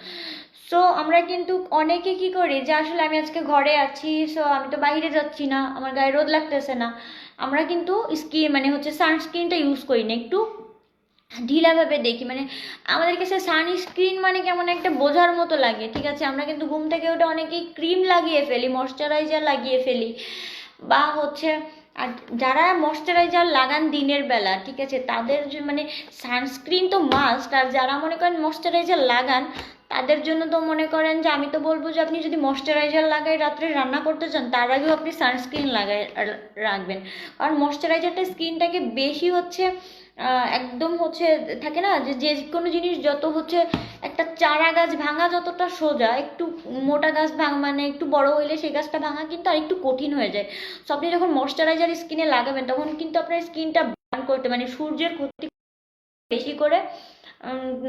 সো আমরা কিন্তু অনেকে কি করি যে আসলে আমি আজকে ঘরে আছি, সো আমি তো বাইরে যাচ্ছি না, আমার গায়ে রোদ লাগতেছে না, আমরা কিন্তু মানে হচ্ছে সানস্ক্রিনটা ইউজ করি না, একটু ঢিলাভাবে দেখি। মানে আমাদের কাছে সানস্ক্রিন মানে কেমন একটা বোঝার মতো লাগে, ঠিক আছে? আমরা কিন্তু ঘুম থেকে ওটা অনেকেই ক্রিম লাগিয়ে ফেলি, ময়শ্চারাইজার লাগিয়ে ফেলি, বা হচ্ছে আর যারা ময়শ্চারাইজার লাগান দিনের বেলা, ঠিক আছে, তাদের মানে সানস্ক্রিন তো মাস্ট। আর যারা মনে করেন ময়শ্চারাইজার লাগান তাদের জন্য তো মনে করেন যে আমি তো বলবো যে আপনি যদি ময়শ্চারাইজার লাগাই রাত্রে রান্না করতে চান তার আগেও আপনি সানস্ক্রিন লাগাই রাখবেন। কারণ ময়শ্চারাইজারটা স্কিনটাকে বেশি হচ্ছে একদম হচ্ছে থাকে না যে যে কোনো জিনিস যত হচ্ছে একটা চারা গাছ ভাঙা যতটা সোজা, একটু মোটা গাছ ভাঙা মানে একটু বড় হইলে সেই গাছটা ভাঙা কিন্তু আর একটু কঠিন হয়ে যায়। সো আপনি যখন ময়শ্চারাইজার স্কিনে লাগাবেন তখন কিন্তু আপনার স্কিনটা বার্ন করতে মানে সূর্যের ক্ষতি বেশি করে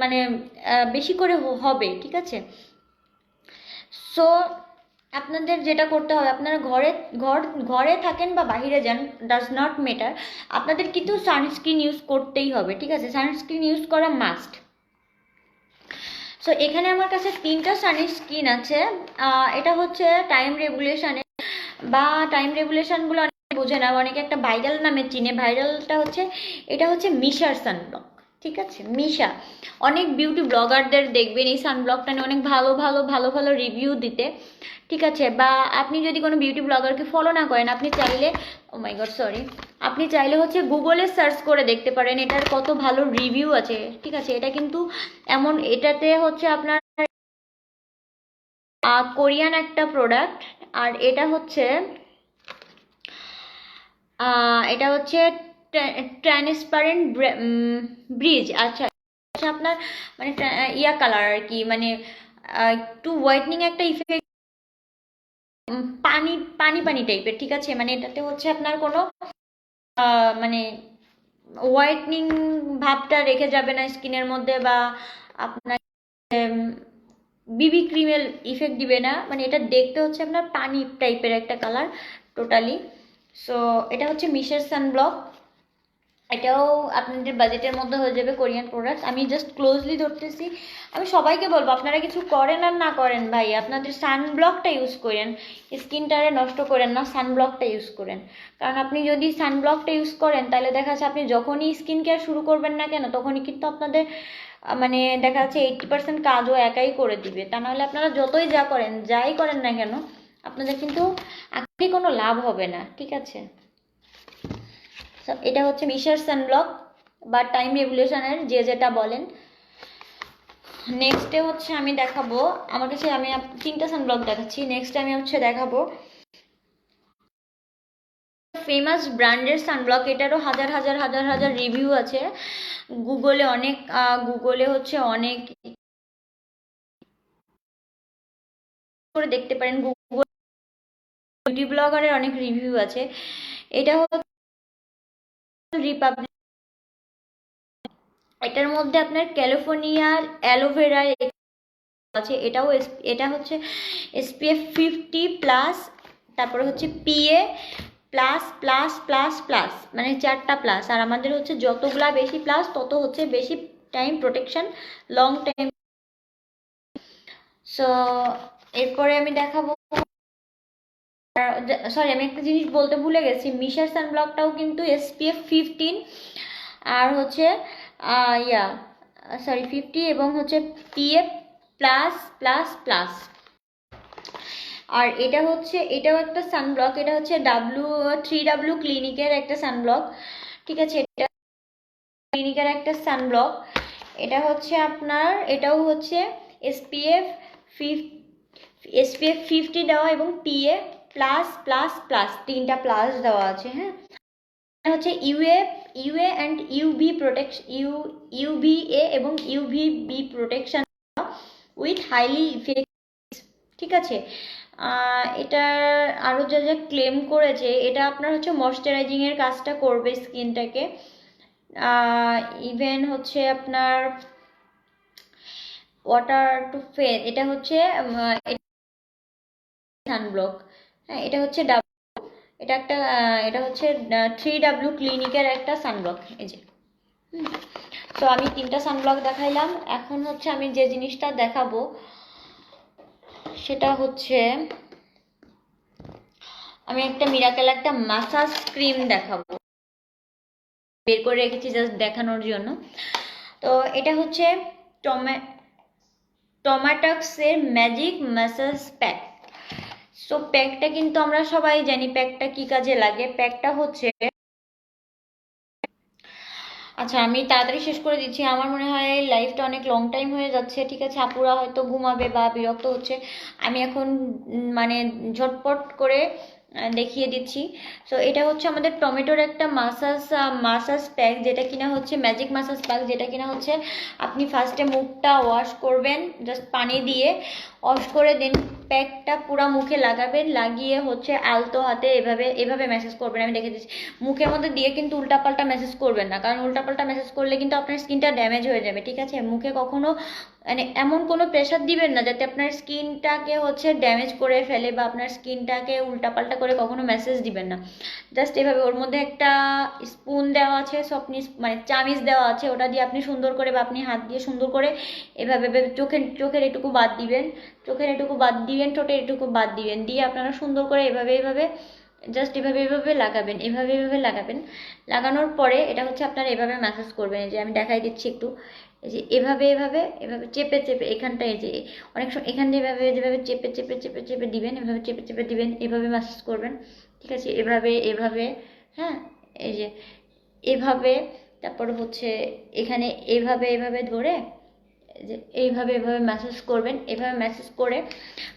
মানে বেশি করে হবে, ঠিক আছে? সো আপনাদের যেটা করতে হবে, আপনারা ঘরে থাকেন বা বাইরে যান, ডাজ নট ম্যাটার, আপনাদের কিন্তু সানস্ক্রিন ইউজ করতেই হবে, ঠিক আছে? সানস্ক্রিন ইউজ করা মাস্ট। সো এখানে আমার কাছে 3টা সানস্ক্রিন আছে। এটা হচ্ছে টাইম রেগুলেশনের, বা টাইম রেগুলেশনগুলো অনেকে বোঝে না, অনেকে একটা ভাইরাল নামে চিনে, ভাইরালটা হচ্ছে এটা হচ্ছে মিশার সানব্লক, ঠিক আছে? মিশা অনেক বিউটি ব্লগারদের দেখবেন এই সানব্লকটা নিয়ে অনেক ভালো ভালো ভালো ভালো রিভিউ দিতে, ঠিক আছে? বা আপনি যদি কোনো বিউটি ব্লগারকে ফলো না করেন, আপনি চাইলে ও মাই গড সরি, আপনি চাইলে হচ্ছে গুগলে সার্চ করে দেখতে পারেন এটার কত ভালো রিভিউ আছে, ঠিক আছে? এটা কিন্তু এমন, এটাতে হচ্ছে আপনার কোরিয়ান একটা প্রোডাক্ট। আর এটা হচ্ছে ট্রান্সপারেন্ট ব্রিজ। আচ্ছা, আপনার মানে ইয়া কালার আর কি, মানে একটু হোয়াইটনিং একটা ইফেক্ট, পানি পানি পানি টাইপের, ঠিক আছে? মানে এটাতে হচ্ছে আপনার কোনো মানে হোয়াইটনিং ভাবটা রেখে যাবে না স্কিনের মধ্যে, বা আপনার বিবি ক্রিমের ইফেক্ট দিবে না, মানে এটা দেখতে হচ্ছে আপনার পানি টাইপের একটা কালার টোটালি। সো এটা হচ্ছে মিশের সানব্লক, এটাও আপনাদের বাজেটের মধ্যে হয়ে যাবে, কোরিয়ান প্রোডাক্ট। আমি জাস্ট ক্লোজলি ধরতেছি, আমি সবাইকে বলবো আপনারা কিছু করেন আর না করেন ভাই, আপনাদের সানব্লকটা ইউজ করেন, স্কিনটারে নষ্ট করেন না, সানব্লকটা ইউজ করেন। কারণ আপনি যদি সানব্লকটা ইউজ করেন তাহলে দেখা যাচ্ছে আপনি যখনই স্কিন কেয়ার শুরু করবেন না কেন তখনই কিন্তু আপনাদের মানে দেখা যাচ্ছে 80% কাজও একাই করে দিবে। তা নাহলে আপনারা যতই যাই করেন না কেন আপনাদের কিন্তু আখেরি কোনো লাভ হবে না, ঠিক আছে? এটা হচ্ছে মিশার সানব্লক বা টাইম রেগুলেশনের যে যেটা বলেন। নেক্সটে হচ্ছে আমি দেখাবো, আমার কাছে আমি 3টা সানব্লক দেখাচ্ছি। নেক্সটে আমি হচ্ছে দেখাবো ফেমাস ব্র্যান্ডের সানব্লক, এটারও হাজার হাজার হাজার হাজার রিভিউ আছে গুগলে, গুগলে হচ্ছে অনেক করে দেখতে পারেন, গুগল বিউটি ব্লগারের অনেক রিভিউ আছে। এটা হচ্ছে রিপাবলিক, এটার মধ্যে আপনার ক্যালিফোর্নিয়ার অ্যালোভেরা আছে, এটা হচ্ছে SPF 50+, তারপরে হচ্ছে PA+ plus plus plus plus, মানে 4টা প্লাস। আর আমাদের হচ্ছে যতগুলা বেশি প্লাস তত হচ্ছে বেশি time protection, long time. So এরপরে আমি দেখাবো, সরি আমি একটা জিনিস বলতে ভুলে গেছি, মিশার সানব্লকটাও কিন্তু SPF 15 আর হচ্ছে ইয়া সরি 50 এবং হচ্ছে PF প্লাস প্লাস প্লাস। আর এটা হচ্ছে, এটাও একটা সানব্লক, এটা হচ্ছে 3W ক্লিনিকের একটা সানব্লক, ঠিক আছে, এটা ক্লিনিকের একটা সানব্লক। এটা হচ্ছে আপনার, এটাও হচ্ছে SPF 50 দেওয়া এবং PA প্লাস প্লাস প্লাস, 3টা প্লাস দেওয়া আছে। হ্যাঁ, হচ্ছে UA and UV protection, UVA এবং UVB protection with highly effect, ঠিক আছে। এটার আরও যা যা ক্লেম করেছে, এটা আপনার হচ্ছে ময়শ্চারাইজিংয়ের কাজটা করবে স্কিনটাকে, ইভেন হচ্ছে আপনার ওয়াটার টু ফেস, এটা হচ্ছে সানব্লক। হ্যাঁ, এটা হচ্ছে এটা একটা এটা হচ্ছে 3W ক্লিনিকের একটা সানব্লক, এই যে। তো আমি 3টা সানব্লক দেখাইলাম। এখন হচ্ছে আমি যে জিনিসটা দেখাবো সেটা হচ্ছে, আমি একটা মিরাকেল একটা মাসাজ ক্রিম দেখাবো, বের করে রেখেছি জাস্ট দেখানোর জন্য। তো এটা হচ্ছে টমাটক্সের ম্যাজিক ম্যাসাজ প্যাক। সো প্যাকটা কিন্তু আমরা সবাই জানি প্যাকটা কি কাজে লাগে। প্যাকটা হচ্ছে, আচ্ছা আমি তাড়াতাড়ি শেষ করে দিচ্ছি, আমার মনে হয় লাইফটা অনেক লং টাইম হয়ে যাচ্ছে, ঠিক আছে, আপুরা হয়তো ঘুমাবে বা বিরক্ত হচ্ছে। আমি এখন মানে ঝটপট করে দেখিয়ে দিচ্ছি। সো এটা হচ্ছে আমাদের টমেটোর একটা মাসাজ প্যাক, যেটা কিনা হচ্ছে ম্যাজিক মাসাজ প্যাক, যেটা কিনা হচ্ছে আপনি ফার্স্টে মুখটা ওয়াশ করবেন জাস্ট পানি দিয়ে, ওয়াশ করে দেন প্যাকটা পুরো মুখে লাগাবেন, লাগিয়ে হচ্ছে আলতো হাতে এভাবে এভাবে ম্যাসেজ করবেন। আমি দেখে দিচ্ছি, মুখের মধ্যে দিয়ে কিন্তু উল্টাপাল্টা ম্যাসেজ করবেন না, কারণ উল্টাপাল্টা ম্যাসেজ করলে কিন্তু আপনার স্কিনটা ড্যামেজ হয়ে যাবে, ঠিক আছে। মুখে কখনো মানে এমন কোনো প্রেশার দিবেন না যাতে আপনার স্কিনটাকে হচ্ছে ড্যামেজ করে ফেলে, বা আপনার স্কিনটাকে উল্টাপাল্টা করে কখনো ম্যাসেজ দিবেন না। জাস্ট এভাবে, ওর মধ্যে একটা স্পুন দেওয়া আছে, সো আপনি মানে চামিচ দেওয়া আছে, ওটা দিয়ে আপনি সুন্দর করে বা আপনি হাত দিয়ে সুন্দর করে এভাবে চোখের এটুকু বাদ দিবেন, ঠোঁটের এটুকু বাদ দিবেন, দিয়ে আপনারা সুন্দর করে এভাবে জাস্ট এভাবে লাগাবেন, এভাবে লাগাবেন। লাগানোর পরে এটা হচ্ছে আপনারা এভাবে ম্যাসাজ করবেন। এই যে আমি দেখাই দিচ্ছি একটু, এই যে এভাবে চেপে এখানটায়, যে অনেক সময় এখান দিয়ে যেভাবে চেপে দিবেন, এভাবে চেপে দিবেন, এভাবে ম্যাসাজ করবেন, ঠিক আছে, এভাবে। হ্যাঁ, এই যে এভাবে, তারপর হচ্ছে এখানে এভাবে ধরে যে এইভাবে ম্যাসাজ করবেন। এভাবে ম্যাসাজ করে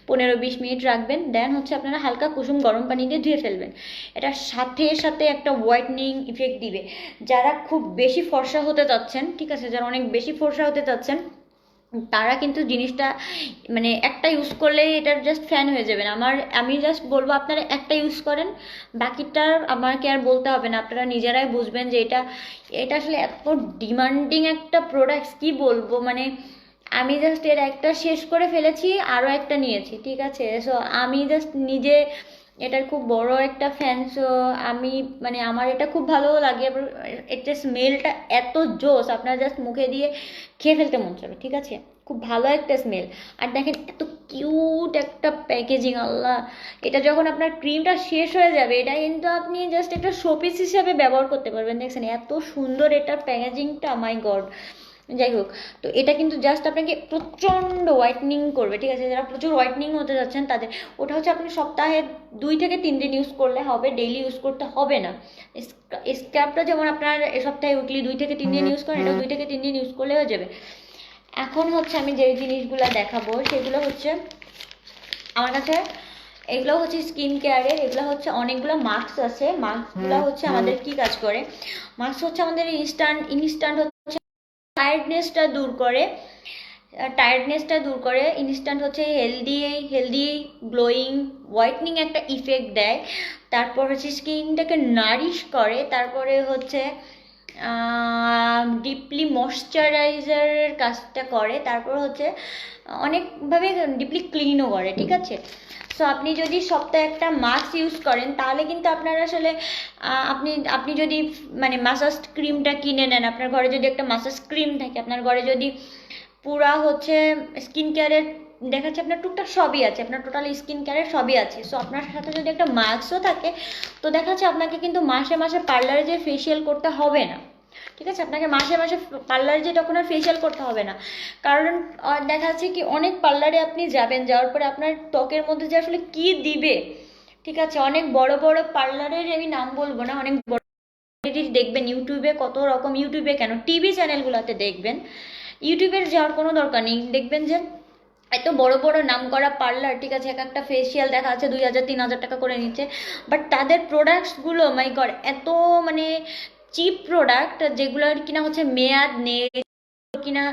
15-20 মিনিট রাখবেন, দেন হচ্ছে আপনারা হালকা কুসুম গরম পানি দিয়ে ধুয়ে ফেলবেন। এটা সাথে একটা হোয়াইটনিং ইফেক্ট দিবে। যারা খুব বেশি ফর্সা হতে চাচ্ছেন, ঠিক আছে, যারা অনেক বেশি ফর্সা হতে চাচ্ছেন, তারা কিন্তু জিনিসটা মানে একটা ইউজ করলেই এটার জাস্ট ফ্যান হয়ে যাবেন। আমি জাস্ট বলবো আপনারা একটা ইউজ করেন, বাকিটা আমাকে আর বলতে হবে না, আপনারা নিজেরাই বুঝবেন যে এটা আসলে এত ডিমান্ডিং একটা প্রোডাক্টস, কি বলবো, মানে আমি জাস্ট এর একটা শেষ করে ফেলেছি, আরও একটা নিয়েছি, ঠিক আছে। সো আমি জাস্ট নিজে এটার খুব বড় একটা ফ্যান। সো আমি মানে আমার এটা খুব ভালো লাগে, এটা স্মেলটা এত জোস, আপনারা জাস্ট মুখে দিয়ে খেয়ে ফেলতে মন চাবে, ঠিক আছে, খুব ভালো একটা স্মেল। আর দেখেন এত কিউট একটা প্যাকেজিং, আল্লাহ। এটা যখন আপনার ক্রিমটা শেষ হয়ে যাবে, এটা কিন্তু আপনি জাস্ট একটা শোপিস হিসাবে ব্যবহার করতে পারবেন। দেখছেন এত সুন্দর এটার প্যাকেজিংটা, মাই গড। যাই হোক, তো এটা কিন্তু জাস্ট আপনাকে প্রচণ্ড হোয়াইটনিং করবে, ঠিক আছে। যারা প্রচুর হোয়াইটনিং হতে যাচ্ছেন তাদের, ওটা হচ্ছে আপনি সপ্তাহে 2 থেকে 3 দিন ইউজ করলে হবে, ডেইলি ইউজ করতে হবে না। স্ক্রাবটা যেমন আপনার সপ্তাহে উইকলি 2 থেকে 3 দিন ইউজ করেন, এটাও 2 থেকে 3 দিন ইউজ করলে হয়ে যাবে। এখন হচ্ছে আমি যে জিনিসগুলো দেখাবো সেগুলো হচ্ছে আমার কাছে, এগুলো হচ্ছে স্কিন কেয়ারের, এগুলো হচ্ছে অনেকগুলো মাস্ক আছে। মাস্কগুলো হচ্ছে আমাদের কি কাজ করে, মাস্ক হচ্ছে আমাদের ইনস্ট্যান্ট হচ্ছে টায়ার্ডনেসটা দূর করে, ইনস্ট্যান্ট হচ্ছে হেলদি গ্লোয়িং হোয়াইটনিং একটা ইফেক্ট দেয়। তারপর হচ্ছে স্কিনটাকে নারিশ করে, তারপরে হচ্ছে ডিপলি ময়শ্চারাইজারের কাজটা করে, তারপর হচ্ছে অনেকভাবে ডিপলি ক্লিনও করে, ঠিক আছে। সো আপনি যদি সপ্তাহে একটা মাস্ক ইউজ করেন তাহলে কিন্তু আপনার আসলে আপনি আপনি যদি মানে মাসাজ ক্রিমটা কিনে নেন, আপনার ঘরে যদি একটা মাসাজ ক্রিম থাকে, আপনার ঘরে যদি পুরা হচ্ছে স্কিন কেয়ারের দেখা যাচ্ছে আপনার টুকটাক সবই আছে, আপনার টোটাল স্কিন কেয়ারের সবই আছে, সো আপনার সাথে যদি একটা মাস্কও থাকে তো দেখা যাচ্ছে আপনাকে কিন্তু মাসে মাসে পার্লারে যে ফেসিয়াল করতে হবে না। ঠিক আছে, আপনাকে মাসে মাসে পার্লারে যে তখন আর ফেসিয়াল করতে হবে না, কারণ দেখা যাচ্ছে কি অনেক পার্লারে আপনি যাবেন, যাওয়ার পরে আপনার ত্বকের মধ্যে যে আসলে কি দিবে, ঠিক আছে, অনেক বড় বড় পার্লারের আমি নাম বলবো না, অনেক বড় দেখবেন ইউটিউবে কত রকম, ইউটিউবে কেন টিভি চ্যানেলগুলোতে দেখবেন, ইউটিউবের যাওয়ার কোনো দরকার নেই, দেখবেন যে এত বড় বড় নাম করা পার্লার, ঠিক আছে, এক একটা ফেসিয়াল দেখা যাচ্ছে 2000-3000 টাকা করে নিচ্ছে, বাট তাদের প্রোডাক্টসগুলো মাই গড এত মানে চিপ প্রোডাক্ট, যেগুলোর কিনা হচ্ছে মেয়াদ নেই, কিনা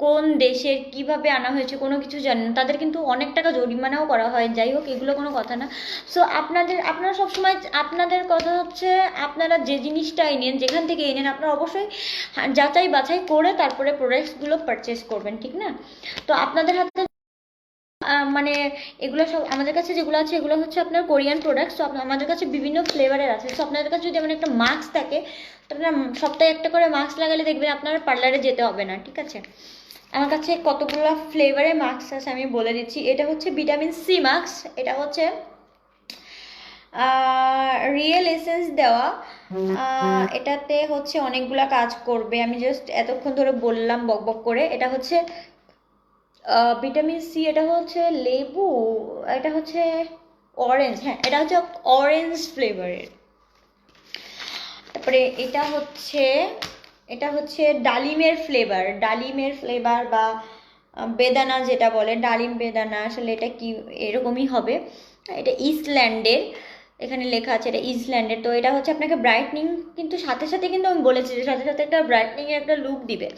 কোন দেশের কিভাবে আনা হয়েছে কোনো কিছু জানেন, তাদের কিন্তু অনেক টাকা জরিমানাও করা হয়। যাই হোক, এগুলো কোনো কথা না। সো আপনারা সবসময় আপনাদের কথা হচ্ছে আপনারা যে জিনিসটাই নেন, যেখান থেকে নেন, আপনারা অবশ্যই যাচাই বাছাই করে তারপরে প্রোডাক্টসগুলো পারচেস করবেন, ঠিক না? তো আপনাদের হাতে মানে এগুলো সব আমাদের কাছে যেগুলো আছে এগুলো হচ্ছে আপনার কোরিয়ান প্রোডাক্ট। সো আমাদের কাছে বিভিন্ন ফ্লেভারের আছে। সো আপনাদের কাছে যদি এমন একটা মাস্ক থাকে তো আপনারা সপ্তাহে একটা করে মাস্ক লাগালে দেখবেন আপনার পার্লারে যেতে হবে না, ঠিক আছে? আমার কাছে কতগুলো ফ্লেভারের মাস্ক আছে আমি বলে দিচ্ছি। এটা হচ্ছে ভিটামিন সি মাস্ক, এটা হচ্ছে রিয়েল এসেন্স দেওয়া, এটাতে হচ্ছে অনেকগুলা কাজ করবে, আমি জাস্ট এতক্ষণ ধরে বললাম বক বক করে। এটা হচ্ছে ভিটামিন সি, এটা হচ্ছে লেবু, এটা হচ্ছে অরেঞ্জ, হ্যাঁ এটা হচ্ছে অরেঞ্জ ফ্লেভারের। তারপরে এটা হচ্ছে ডালিমের ফ্লেভার বা বেদানা যেটা বলে, ডালিম বেদানা, আসলে এটা কি এরকমই হবে। এটা ইসল্যান্ডের, এখানে লেখা আছে এটা ইসল্যান্ডের। তো এটা হচ্ছে আপনাকে ব্রাইটনিং, কিন্তু সাথে সাথে কিন্তু আমি বলেছি যে সাথে সাথে একটা ব্রাইটনিংয়ের একটা লুক দিবে।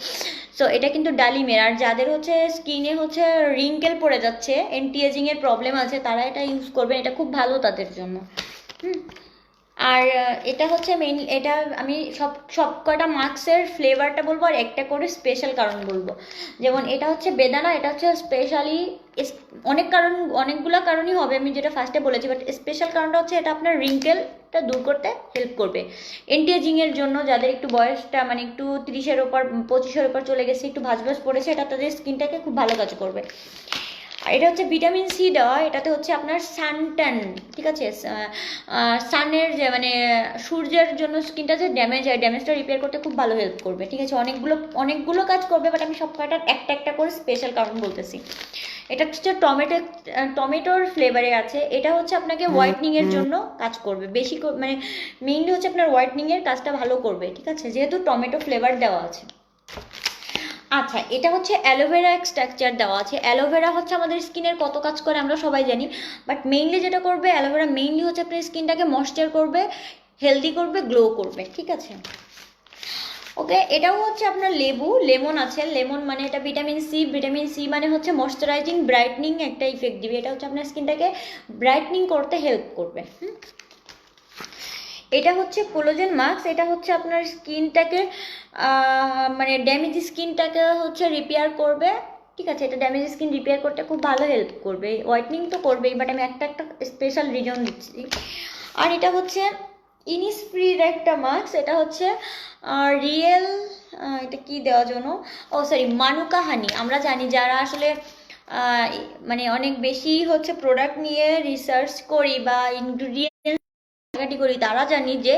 সো এটা কিন্তু ডালিমের। আর যাদের হচ্ছে স্কিনে হচ্ছে রিঙ্কেল পড়ে যাচ্ছে, অ্যান্টি এজিংয়ের প্রবলেম আছে, তারা এটা ইউজ করবেন, এটা খুব ভালো তাদের জন্য। আর এটা হচ্ছে মেইন, এটা আমি সব কটা মাস্কের ফ্লেভারটা বলবো আর একটা করে স্পেশাল কারণ বলবো। যেমন এটা হচ্ছে বেদানা, এটা হচ্ছে স্পেশালি অনেকগুলো কারণই হবে আমি যেটা ফার্স্টে বলেছি, বাট স্পেশাল কারণটা হচ্ছে এটা আপনার রিঙ্কেলটা দূর করতে হেল্প করবে, অ্যান্টি এজিংয়ের জন্য। যাদের একটু বয়সটা মানে একটু 30-এর ওপর 25-এর ওপর চলে গেছে, একটু ভাঁজ পড়েছে, এটা তাদের স্কিনটাকে খুব ভালো কাজ করবে। আর এটা হচ্ছে ভিটামিন সি দেওয়া, এটাতে হচ্ছে আপনার সানট্যান, ঠিক আছে, সানের যে মানে সূর্যের জন্য স্কিনটা যে ড্যামেজ হয়, ড্যামেজটা রিপেয়ার করতে খুব ভালো হেল্প করবে, ঠিক আছে, অনেকগুলো কাজ করবে, বাট আমি সব কয়টার একটা একটা করে স্পেশাল কারণ বলতেছি। এটা হচ্ছে টমেটোর ফ্লেভারে আছে, এটা হচ্ছে আপনাকে হোয়াইটনিংয়ের জন্য কাজ করবে বেশি, মানে মেইনলি হচ্ছে আপনার হোয়াইটনিংয়ের কাজটা ভালো করবে, ঠিক আছে, যেহেতু টমেটো ফ্লেভার দেওয়া আছে। আচ্ছা, এটা হচ্ছে অ্যালোভেরা এক্সট্রাকচার দেওয়া আছে। অ্যালোভেরা হচ্ছে আমাদের স্কিনের কত কাজ করে আমরা সবাই জানি, বাট মেইনলি যেটা করবে অ্যালোভেরা, মেইনলি হচ্ছে আপনার স্কিনটাকে ময়েশ্চার করবে, হেলদি করবে, গ্লো করবে, ঠিক আছে। ওকে, এটাও হচ্ছে আপনার লেমন আছে, লেমন মানে এটা ভিটামিন সি মানে হচ্ছে ময়েশ্চারাইজিং ব্রাইটনিং একটা ইফেক্ট দিবে, এটা হচ্ছে আপনার স্কিনটাকে ব্রাইটনিং করতে হেল্প করবে। এটা হচ্ছে কোলাজেন মাস্ক, এটা হচ্ছে আপনার স্কিনটাকে মানে ড্যামেজ স্কিনটাকে হচ্ছে রিপেয়ার করবে, ঠিক আছে, এটা ড্যামেজ স্কিন রিপেয়ার করতে খুব ভালো হেল্প করবে, হোয়াইটনিং তো করবেই, বাট আমি একটা স্পেশাল রিজন দিচ্ছি। আর এটা হচ্ছে ইনিসফ্রির একটা মাস্ক, এটা হচ্ছে রিয়েল, এটা কি দেওয়ার জন্য, ও সরি, মানুকা হানি। আমরা জানি যারা আসলে মানে অনেক বেশি হচ্ছে প্রোডাক্ট নিয়ে রিসার্চ করি বা ইনগ্রিডিয়েন্ট করি, তারা জানি যে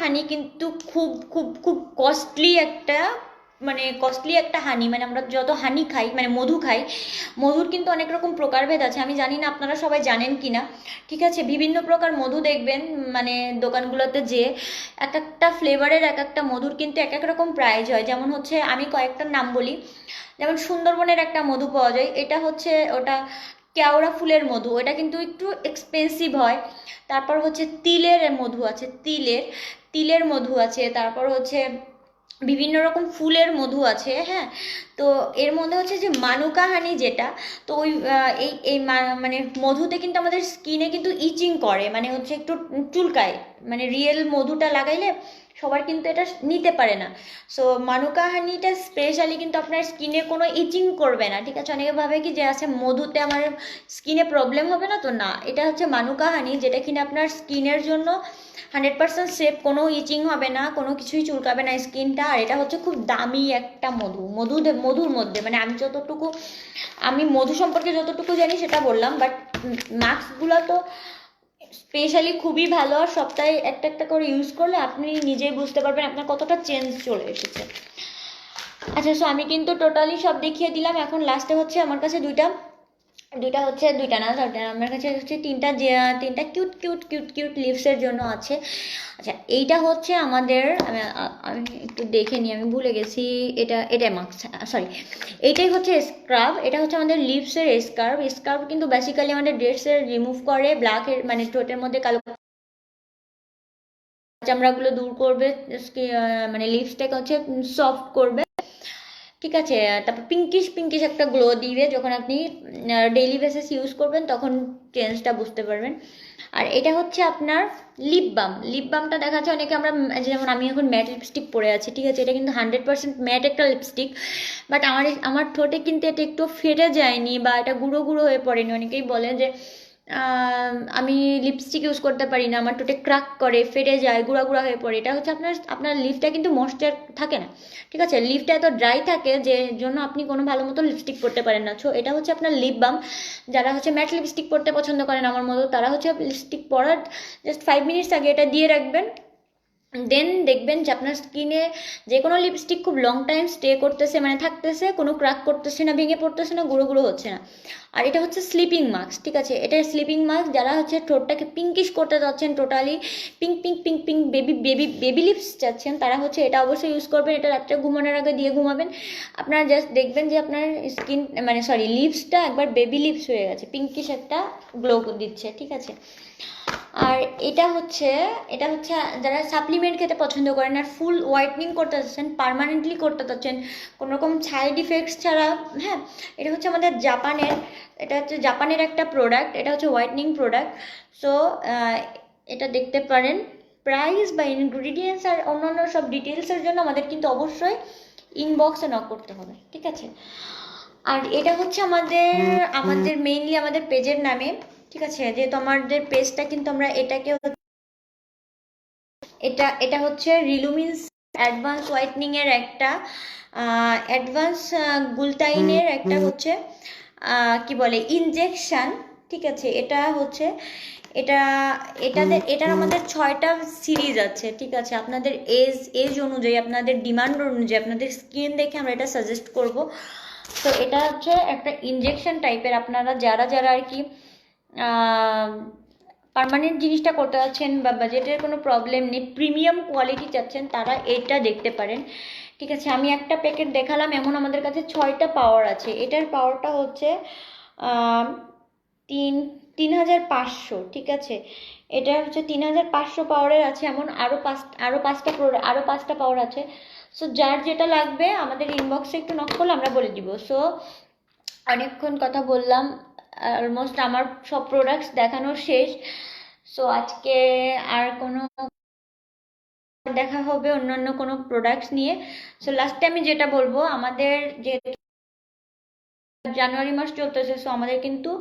হানি কিন্তু খুব খুব খুব কস্টলি একটা হানি, মানে আমরা যত হানি খাই মানে মধু খাই, মধুর কিন্তু অনেক রকম প্রকারভেদ আছে, আমি জানি না আপনারা সবাই জানেন কি না, ঠিক আছে, বিভিন্ন প্রকার মধু দেখবেন মানে দোকানগুলোতে, যে এক একটা ফ্লেভারের এক একটা মধুর কিন্তু এক এক রকম প্রাইস হয়। যেমন হচ্ছে আমি কয়েকটার নাম বলি, যেমন সুন্দরবনের একটা মধু পাওয়া যায়, এটা হচ্ছে ওটা কেওড়া ফুলের মধু, এটা কিন্তু একটু এক্সপেন্সিভ হয়। তারপর হচ্ছে তিলের মধু আছে, তিলের মধু আছে, তারপর হচ্ছে বিভিন্ন রকম ফুলের মধু আছে, হ্যাঁ। তো এর মধ্যে হচ্ছে যে মানুকা হানি যেটা, তো ওই এই মানে মধুতে কিন্তু আমাদের স্কিনে কিন্তু ইচিং করে, মানে হচ্ছে একটু চুলকায়, মানে রিয়েল মধুটা লাগাইলে সবার কিন্তু এটা নিতে পারে না। সো মানুকা হানিটা স্পেশালি কিন্তু আপনার স্কিনে কোনো ইচিং করবে না, ঠিক আছে। অনেকে ভাবে কি যে আছে মধুতে আমার স্কিনে প্রবলেম হবে না, তো না, এটা হচ্ছে মানুকা হানি, যেটা কিনা আপনার স্কিনের জন্য 100% সেফ, কোনো ইচিং হবে না, কোনো কিছুই চুলকাবে না স্কিনটা। আর এটা হচ্ছে খুব দামি একটা মধুর মধ্যে, মানে আমি মধু সম্পর্কে যতটুকু জানি সেটা বললাম, বাট মাস্কগুলো তো স্পেশালি খুবই ভালো। আর সপ্তাহে একটা একটা করে ইউজ করলে আপনি নিজেই বুঝতে পারবেন আপনার কতটা চেঞ্জ চলে এসেছে। আচ্ছা, সো আমি কিন্তু টোটালি সব দেখিয়ে দিলাম। এখন লাস্টে হচ্ছে আমার কাছে দুইটা না, আমার কাছে হচ্ছে তিনটা কিউট কিউট কিউট কিউট লিপসের জন্য আছে। আচ্ছা, এইটা হচ্ছে আমাদের, আমি একটু দেখে নিই, আমি ভুলে গেছি। এটা মাস্ক, সরি, এইটাই হচ্ছে স্ক্রাব। এটা হচ্ছে আমাদের লিপসের স্ক্রাব কিন্তু বেসিক্যালি আমাদের ডেড সেল রিমুভ করে, ব্ল্যাকের মানে ঠোঁটের মধ্যে কালো চামড়াগুলো দূর করবে, মানে লিপসটাকে হচ্ছে সফট করবে, ঠিক আছে। তারপর পিঙ্কিশ একটা গ্লো দিবে, যখন আপনি ডেইলি বেসিস ইউজ করবেন তখন চেঞ্জটা বুঝতে পারবেন। আর এটা হচ্ছে আপনার লিপ বামটা দেখা যাচ্ছে অনেকে আমরা, যেমন আমি এখন ম্যাট লিপস্টিক পরে আছি, ঠিক আছে, এটা কিন্তু 100% ম্যাট একটা লিপস্টিক, বাট আমার ঠোঁটে কিন্তু এটা একটু ফেটে যায়নি বা এটা গুঁড়ো গুঁড়ো হয়ে পড়েনি। অনেকেই বলে যে আমি লিপস্টিক ইউজ করতে পারি না, আমার ঠোঁটে ক্রাক করে, ফেটে যায়, গুঁড়া গুঁড়া হয়ে পড়ে। এটা হচ্ছে আপনার লিপটা কিন্তু ময়েশ্চার থাকে না, ঠিক আছে, লিপটা এত ড্রাই থাকে যে জন্য আপনি কোনো ভালো মতো লিপস্টিক পরতে পারেন না। সো এটা হচ্ছে আপনার লিপ বাম। যারা হচ্ছে ম্যাট লিপস্টিক পরতে পছন্দ করেন আমার মতো, তারা হচ্ছে লিপস্টিক পরার জাস্ট 5 মিনিটস আগে এটা দিয়ে রাখবেন, দেন দেখবেন যে আপনার স্কিনে যে কোনো লিপস্টিক খুব লং টাইম স্টে করতেছে, মানে থাকতেছে, কোনো ক্র্যাক করতেছে না, ভেঙে পড়তেছে না, গুঁড়ো গুঁড়ো হচ্ছে না। আর এটা হচ্ছে স্লিপিং মাস্ক, ঠিক আছে, এটা স্লিপিং মাস্ক। যারা হচ্ছে ঠোঁটটাকে পিঙ্কিশ করতে চাচ্ছেন, totally pink pink pink pink baby lips চাচ্ছেন, তারা হচ্ছে এটা অবশ্যই ইউজ করবেন। এটা রাত্রে ঘুমানোর আগে দিয়ে ঘুমাবেন, আপনারা জাস্ট দেখবেন যে আপনার স্কিন, মানে সরি, লিপসটা একবার বেবি লিপস হয়ে গেছে, পিঙ্কিশ একটা গ্লো দিচ্ছে, ঠিক আছে। আর এটা হচ্ছে যারা সাপ্লিমেন্ট খেতে পছন্দ করেন আর ফুল হোয়াইটনিং করতে চাচ্ছেন, পার্মানেন্টলি করতে চাচ্ছেন কোনো রকম সাইড ইফেক্টস ছাড়া, হ্যাঁ, এটা হচ্ছে আমাদের জাপানের একটা প্রোডাক্ট, এটা হচ্ছে হোয়াইটনিং প্রোডাক্ট। সো এটা দেখতে পারেন। প্রাইস বা ইনগ্রিডিয়েন্টস আর অন্যান্য সব ডিটেলসের জন্য আমাদের কিন্তু অবশ্যই ইনবক্সে নক করতে হবে, ঠিক আছে। আর এটা হচ্ছে আমাদের মেইনলি আমাদের পেজের নামে, ঠিক আছে, যেহেতু আমাদের পেজটা কিন্তু আমরা এটা হচ্ছে রিলুমিন্স অ্যাডভান্স হোয়াইটনিং এর একটা অ্যাডভান্স গুলটাইনের একটা হচ্ছে কি বলে ইনজেকশন, ঠিক আছে। এটা হচ্ছে এটার আমাদের 6টা সিরিজ আছে, ঠিক আছে। আপনাদের এজ অনুযায়ী, আপনাদের ডিমান্ড অনুযায়ী, আপনাদের স্কিন দেখে আমরা এটা সাজেস্ট করব। তো এটা হচ্ছে একটা ইনজেকশন টাইপের। আপনারা যারা আর কি পার্মানেন্ট জিনিসটা করতে চাচ্ছেন বা বাজেটের কোনো প্রবলেম নেই, প্রিমিয়াম কোয়ালিটি চাচ্ছেন, তারা এটা দেখতে পারেন, ঠিক আছে। আমি একটা প্যাকেট দেখালাম, এমন আমাদের কাছে 6টা পাওয়ার আছে। এটার পাওয়ারটা হচ্ছে 3500, ঠিক আছে। এটা হচ্ছে 3500 পাওয়ারের আছে, এমন আরও পাঁচটা পাওয়ার আছে। সো যার যেটা লাগবে আমাদের ইনবক্সে একটু নক করলে আমরা বলে দিব। সো অনেকক্ষণ কথা বললাম, অলমোস্ট আমার সব প্রোডাক্টস দেখানো শেষ। সো আজকে আর কোনো দেখা হবে অন্যান্য কোনো প্রোডাক্টস নিয়ে। সো লাস্টে আমি যেটা বলবো, আমাদের যে জানুয়ারি মাস চলতেছে, সো আমাদের কিন্তু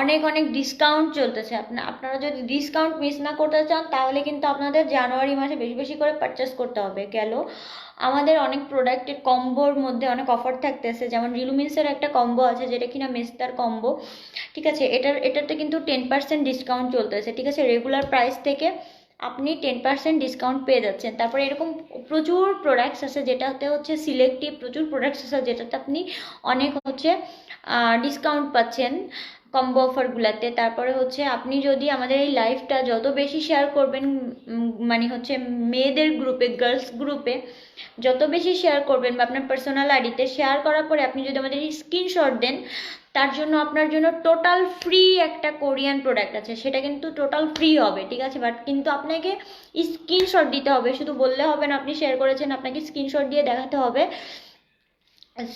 অনেক অনেক ডিসকাউন্ট চলতেছে। আপনারা যদি ডিসকাউন্ট মিস না করতে চান তাহলে কিন্তু আপনাদের জানুয়ারি মাসে বেশি বেশি করে পারচেস করতে হবে। আমাদের অনেক প্রোডাক্টের কম্বোর মধ্যে অনেক অফার থাকতেছে, যেমন রিলুমিন্সের একটা কম্বো আছে যেটা কিনা মেস্তার কম্বো, ঠিক আছে। এটাতে কিন্তু 10% ডিসকাউন্ট চলতেছে, ঠিক আছে। রেগুলার প্রাইস থেকে আপনি 10% ডিসকাউন্ট পেয়ে যাচ্ছেন। তারপরে এরকম প্রচুর প্রোডাক্টস আছে যেটাতে হচ্ছে সিলেক্টিভ প্রচুর প্রোডাক্টস আছে যেটাতে আপনি অনেক হচ্ছে ডিসকাউন্ট পাচ্ছেন কম্বো অফারগুলোতে। তারপরে হচ্ছে আপনি যদি আমাদের এই লাইভটা যত বেশি শেয়ার করবেন, মানে হচ্ছে মেয়েদের গ্রুপে, গার্লস গ্রুপে যত বেশি শেয়ার করবেন বা আপনার পার্সোনাল আইডিতে শেয়ার করার পরে আপনি যদি আমাদের স্ক্রিনশট দেন, তার জন্য আপনার জন্য টোটাল ফ্রি একটা কোরিয়ান প্রোডাক্ট আছে, সেটা কিন্তু টোটাল ফ্রি হবে, ঠিক আছে। বাট কিন্তু আপনাকে স্ক্রিনশট দিতে হবে, শুধু বললে হবে না আপনি শেয়ার করেছেন, আপনাকে স্ক্রিনশট দিয়ে দেখাতে হবে।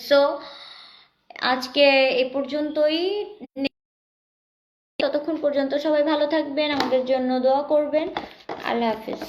সো আজকে এই পর্যন্তই, ততক্ষণ পর্যন্ত সবাই ভালো থাকবেন, আমাদের জন্য দোয়া করবেন। আল্লাহ হাফিজ।